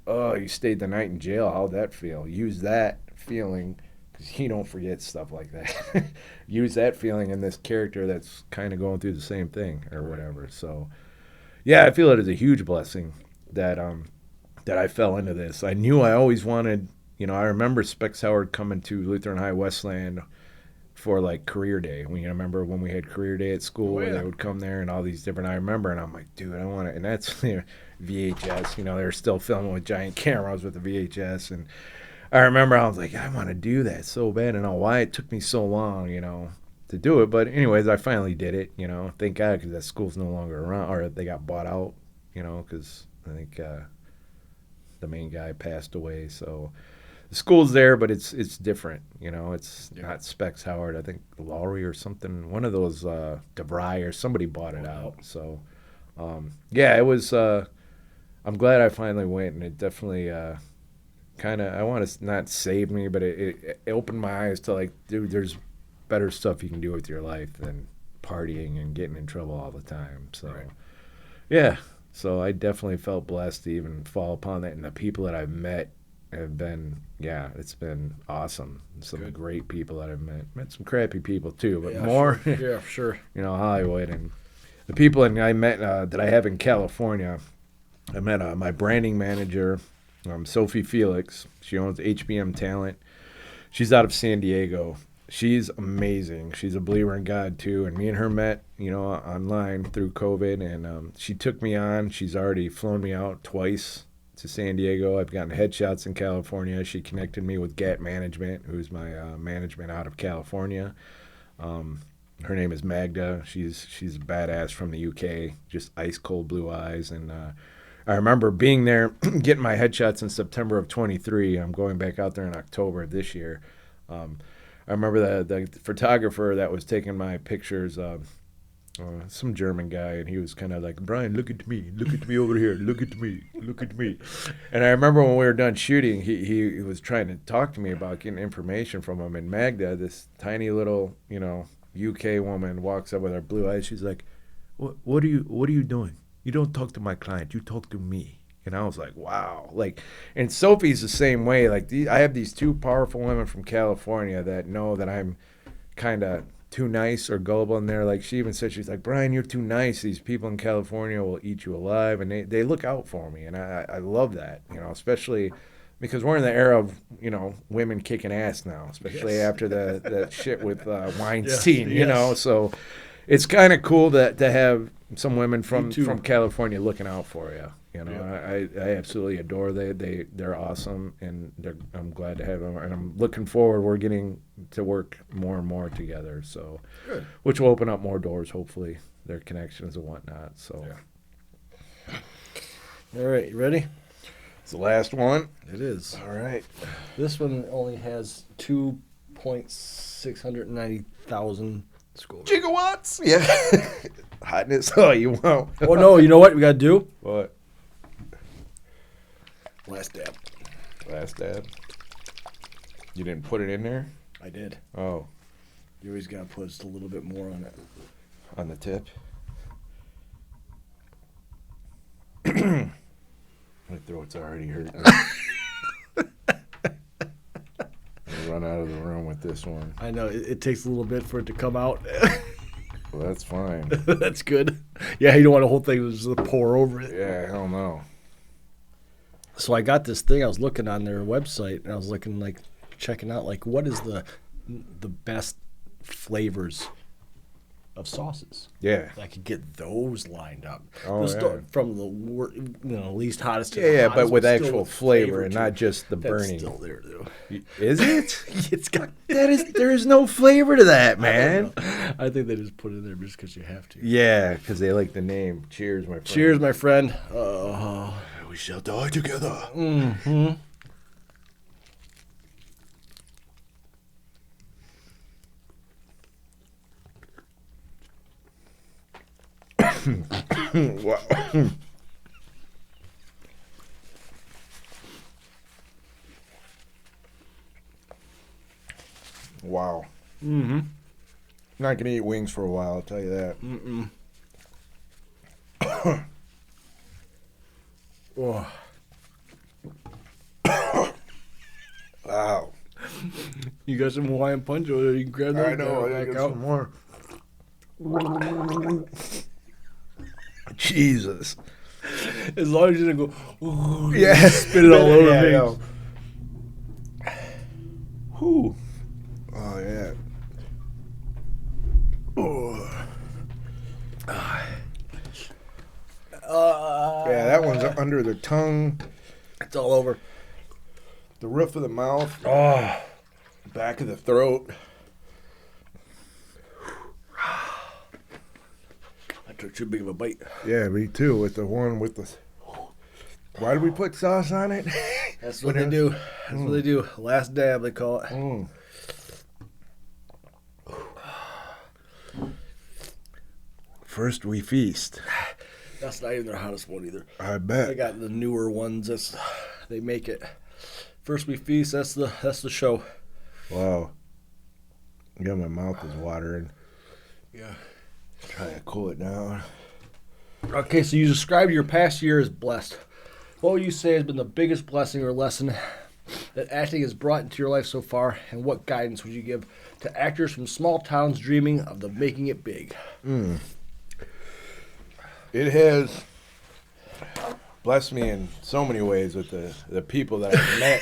oh, you stayed the night in jail, how'd that feel? Use that feeling, because you don't forget stuff like that. Use that feeling in this character that's kind of going through the same thing or whatever. So yeah, I feel it is a huge blessing that I fell into this. I knew I always wanted, I remember Specs Howard coming to Lutheran High Westland for like career day. Remember when we had career day at school, where they would come there and all these different, I remember, and I'm like, dude, I want to, and that's VHS, they're still filming with giant cameras with the VHS. And I remember I was like, I want to do that so bad. I don't know why it took me so long, to do it. But anyways, I finally did it, thank God, because that school's no longer around, or they got bought out, because I think the main guy passed away. So the school's there, but it's different. You know, it's not Specs Howard. I think Lowry or something. One of those DeVry or somebody bought it out. So yeah, it was. I'm glad I finally went, and it definitely kind of. I want to not save me, but it opened my eyes to like, dude, there's better stuff you can do with your life than partying and getting in trouble all the time. So yeah, so I definitely felt blessed to even fall upon that, and the people that I've met have been, it's been awesome. Some great people that I've met some crappy people too, but more for sure. You know, Hollywood, and the people I met that I have in California. I met my branding manager, Sophie Felix. She owns HBM Talent. She's out of San Diego. She's amazing. She's a believer in God too, and me and her met, you know, online through COVID, and she took me on. She's already flown me out twice to San Diego. I've gotten headshots in California. She connected me with GAT Management, who's my management out of California. Her name is Magda. She's a badass from the UK, just ice cold blue eyes. And I remember being there, getting my headshots in September of 23. I'm going back out there in October of this year. I remember the photographer that was taking my pictures, some German guy, and he was kind of like, Brian, look at me over here, look at me. And I remember when we were done shooting, he was trying to talk to me about getting information from him. And Magda, this tiny little, you know, UK woman, walks up with her blue eyes. She's like, what are you doing? You don't talk to my client, you talk to me. And I was like, wow. Like, and Sophie's the same way. Like, I have these two powerful women from California that know that I'm kind of too nice or gullible. And they're like, she even said, she's like, Brian, you're too nice. These people in California will eat you alive. And they look out for me. And I love that, you know, especially because we're in the era of, you know, women kicking ass now, especially after the shit with Weinstein, you know. So it's kind of cool to have some women from California looking out for you. You know, I absolutely adore they're awesome, and I'm glad to have them, and I'm looking forward. We're getting to work more and more together, so which will open up more doors, hopefully, their connections and whatnot. So, all right, you ready? It's the last one. It is. All right. This one only has 2,690,000 scores. Gigawatts. Yeah. Hotness. Oh, you won't. Oh no, you know what we gotta do? What? Last dab. Last dab. You didn't put it in there? I did. Oh. You always gotta put just a little bit more on it. On the tip? My throat's already hurting. I'll run out of the room with this one. I know, it takes a little bit for it to come out. Well, that's fine. That's good. Yeah, you don't want the whole thing to just pour over it. Yeah, hell no. So I got this thing. I was looking on their website, and I was looking, like, checking out, like, what is the best flavors of sauces? Yeah. I could get those lined up. Oh, From the least hottest to the hottest, but with still actual flavor and not just the burning. That's still there, though. Is it? It's got there is no flavor to that, man. I think they just put it in there just because you have to. Yeah, because they like the name. Cheers, my friend. Cheers, my friend. We shall die together. Mm-hmm. Wow. Wow. Mm-hmm. Not gonna eat wings for a while, I'll tell you that. Mm-mm. Oh. Wow. You got some Hawaiian punch over there? You can grab that. I know. I back got out. some more. Jesus. As long as you don't go, Yeah. spit it all over me. Yeah, whew. Oh, yeah. Yeah, that one's under the tongue. It's all over. The roof of the mouth. Oh. Back of the throat. I took too big of a bite. Yeah, me too. With the one with the Why do we put sauce on it? That's what they do. That's what they do. Last dab, they call it. First we feast. That's not even their hottest one either. I bet. They got the newer ones. They make it. First we feast. That's the show. Wow. Yeah, my mouth is watering. Yeah. Try to cool it down. Okay, so you described your past year as blessed. What would you say has been the biggest blessing or lesson that acting has brought into your life so far, and what guidance would you give to actors from small towns dreaming of the making it big? It has blessed me in so many ways with the people that I've met.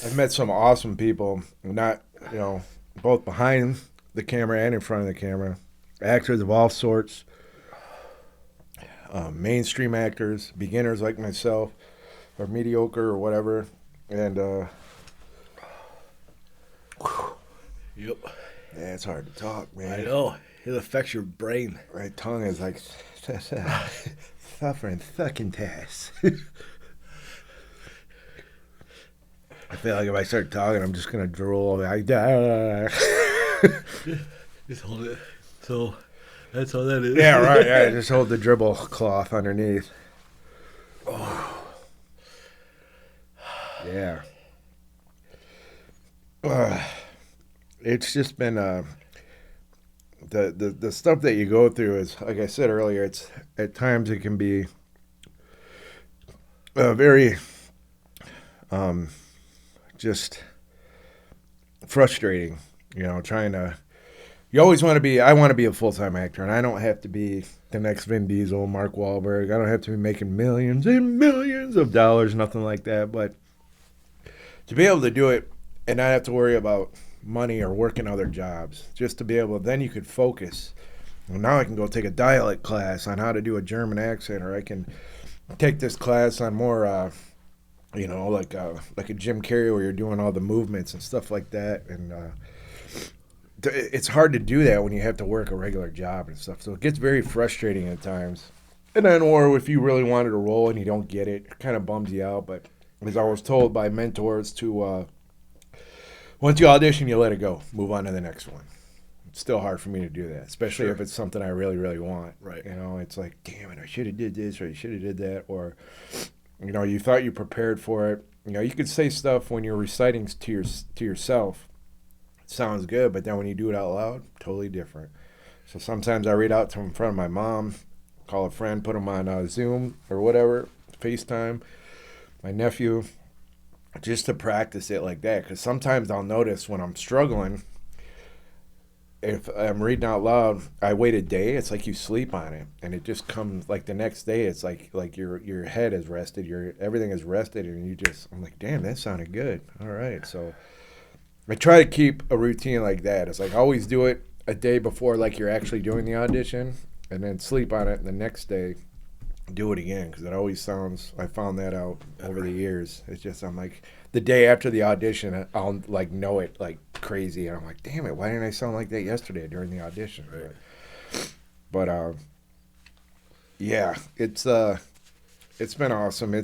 I've met some awesome people, not, both behind the camera and in front of the camera. Actors of all sorts, mainstream actors, beginners like myself, or mediocre or whatever. And, Yep. yeah, it's hard to talk, man. I know. It affects your brain. My tongue is like suffering fucking test. I feel like if I start talking, I'm just gonna drool. Just hold it. So that's all that is. Yeah, right. Yeah, just hold the dribble cloth underneath. Oh. Yeah. It's just been the stuff that you go through is, like I said earlier, it's at times it can be very just frustrating, trying to. You always want to be. I want to be a full-time actor, and I don't have to be the next Vin Diesel, Mark Wahlberg. I don't have to be making millions and millions of dollars, nothing like that. But to be able to do it and not have to worry about money or working other jobs, just to be able, then you could focus. Well, now I can go take a dialect class on how to do a German accent, or I can take this class on more, like a Jim Carrey where you're doing all the movements and stuff like that. And it's hard to do that when you have to work a regular job and stuff. So it gets very frustrating at times. And then, or if you really wanted a role and you don't get it, it kind of bums you out. But as I was told by mentors to, once you audition, you let it go. Move on to the next one. It's still hard for me to do that, especially if it's something I really, really want. Right. It's like, damn it, I should have did this or I should have did that. Or, you thought you prepared for it. You could say stuff when you're reciting to yourself. Sounds good, but then when you do it out loud, totally different. So sometimes I read out to in front of my mom, call a friend, put them on Zoom or whatever, FaceTime, my nephew, just to practice it like that. Because sometimes I'll notice when I'm struggling, if I'm reading out loud, I wait a day. It's like you sleep on it, and it just comes like the next day. It's like your head is rested, everything is rested, and I'm like, damn, that sounded good. All right, so I try to keep a routine like that. It's like always do it a day before, like you're actually doing the audition, and then sleep on it, and the next day do it again, because it always sounds. I found that out over the years. It's just I'm like the day after the audition, I'll like know it like crazy, and I'm like, damn it, why didn't I sound like that yesterday during the audition? Right. But yeah, it's been awesome.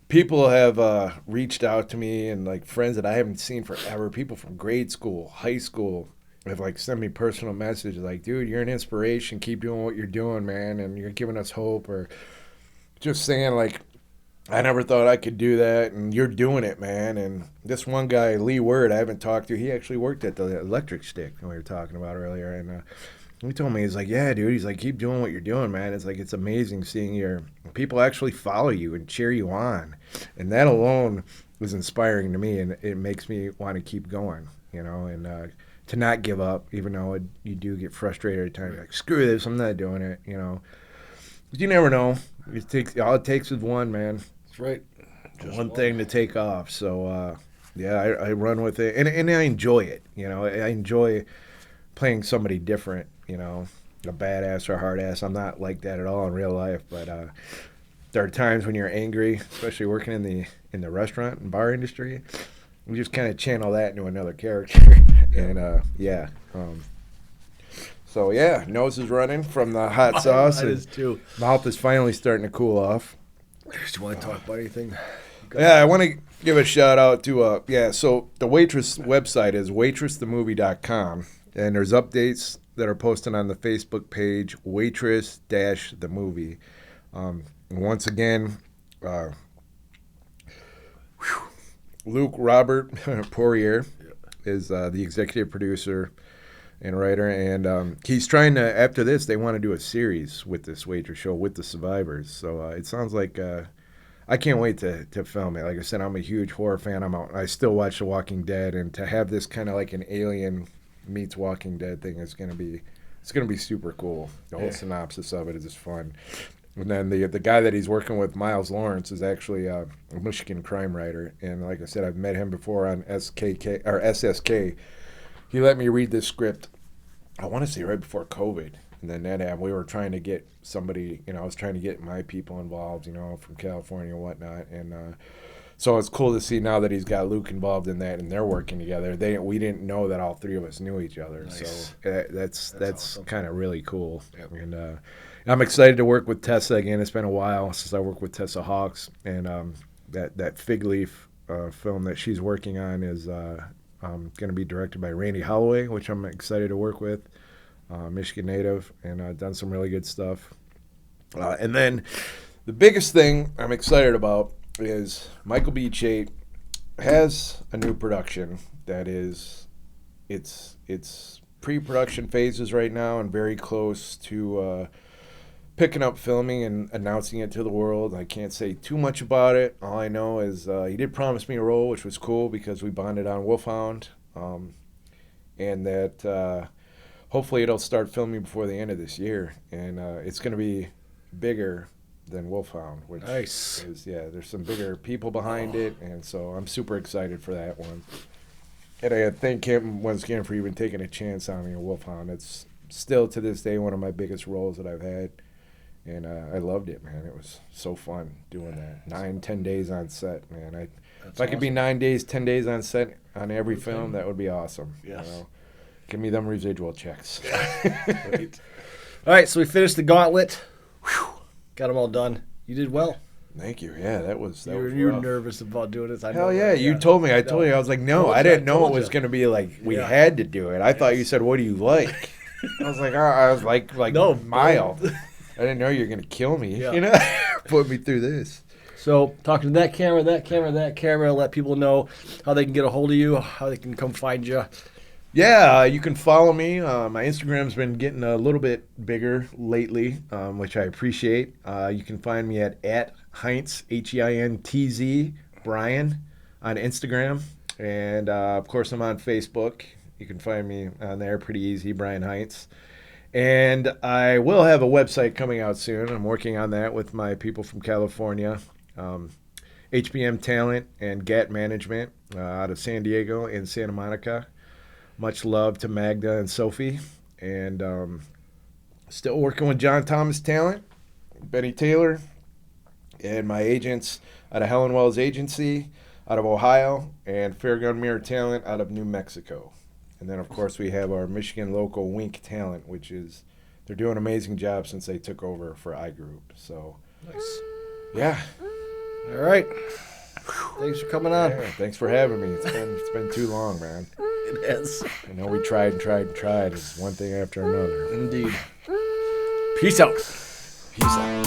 People have reached out to me, and like friends that I haven't seen forever, people from grade school, high school, have like sent me personal messages like, dude, you're an inspiration. Keep doing what you're doing, man, and you're giving us hope. Or just saying like, I never thought I could do that, and you're doing it, man. And this one guy, Lee Word, I haven't talked to. He actually worked at the Electric Stick we were talking about earlier, and he told me, he's like, yeah, dude, he's like, keep doing what you're doing, man. It's like, it's amazing seeing your people actually follow you and cheer you on. And that alone is inspiring to me, and it makes me want to keep going, and to not give up, even though you do get frustrated at times. Like, screw this, I'm not doing it, But you never know. All it takes is one, man. That's right. Just one thing to take off. So, yeah, I run with it. And I enjoy it, I enjoy playing somebody different, a badass or a hard ass. I'm not like that at all in real life, but there are times when you're angry, especially working in the restaurant and bar industry. You just kind of channel that into another character, and So yeah, nose is running from the hot sauce. Mine And is too. mouth is finally starting to cool off. Do you want to talk about anything? Yeah, I want to give a shout out to so the Waitress website is waitressthemovie.com, and there's updates that are posted on the Facebook page Waitress-the Movie. Once again, Luke Robert Poirier is the executive producer and writer, and he's trying to, after this, they want to do a series with this Waitress show with the survivors. So it sounds like I can't wait to film it. Like I said, I'm a huge horror fan. I still watch The Walking Dead, and to have this kind of like an Alien meets Walking Dead thing is gonna be super cool. The whole synopsis of it is just fun. And then the guy that he's working with, Miles Lawrence, is actually a Michigan crime writer. And like I said, I've met him before on SSK. He let me read this script, I want to say right before COVID. And then that happened. We were trying to get somebody, I was trying to get my people involved, from California and whatnot. And so it's cool to see now that he's got Luke involved in that and they're working together. We didn't know that all three of us knew each other. Nice. So that's awesome. kind of really cool. Yep. And I'm excited to work with Tessa again. It's been a while since I worked with Tessa Hawks, and that Fig Leaf film that she's working on is going to be directed by Randy Holloway, which I'm excited to work with. Michigan native, and done some really good stuff. And then the biggest thing I'm excited about is Michael B. Chait has a new production that is it's pre-production phases right now and very close to picking up filming and announcing it to the world. I can't say too much about it. All I know is he did promise me a role, which was cool because we bonded on Wolfhound, and that hopefully it'll start filming before the end of this year, and it's going to be bigger than Wolfhound, which Nice. is, there's some bigger people behind it, and so I'm super excited for that one. And I thank him once again for even taking a chance on me in Wolfhound. It's still to this day one of my biggest roles that I've had, and I loved it, man. It was so fun doing that. 9-10 days on set, man. If I could be 9 days, 10 days on set on every film, that would be awesome. Yes. Give me them residual checks. Great. All right, so we finished the gauntlet. Whew. Got them all done. You did well. Thank you. Yeah, that was You rough. were nervous about doing this. I know Hell yeah, that. you told me. I told you. I was like, no, I didn't know it was you. going to be like we Yeah. had to do it. I thought you said, what do you like? I was like, No, mild. I didn't know you were going to kill me, Yeah. Put me through this. So talking to that camera, let people know how they can get a hold of you, how they can come find you. Yeah, you can follow me. My Instagram's been getting a little bit bigger lately, which I appreciate. You can find me at Heintz, Heintz, Brian, on Instagram. And, of course, I'm on Facebook. You can find me on there pretty easy, Brian Heintz. And I will have a website coming out soon. I'm working on that with my people from California. HBM Talent and GAT Management out of San Diego and Santa Monica. Much love to Magda and Sophie. And still working with John Thomas Talent, Benny Taylor, and my agents out of Helen Wells Agency out of Ohio, and Fairgun Mirror Talent out of New Mexico. And then, of course, we have our Michigan local Wink Talent, which is, they're doing an amazing job since they took over for iGroup. So, Nice. yeah. All right. Thanks for coming on. Yeah, thanks for having me. It's been too long, man. It is. I know we tried and tried and tried. It's one thing after another. Indeed. Peace out. Peace out.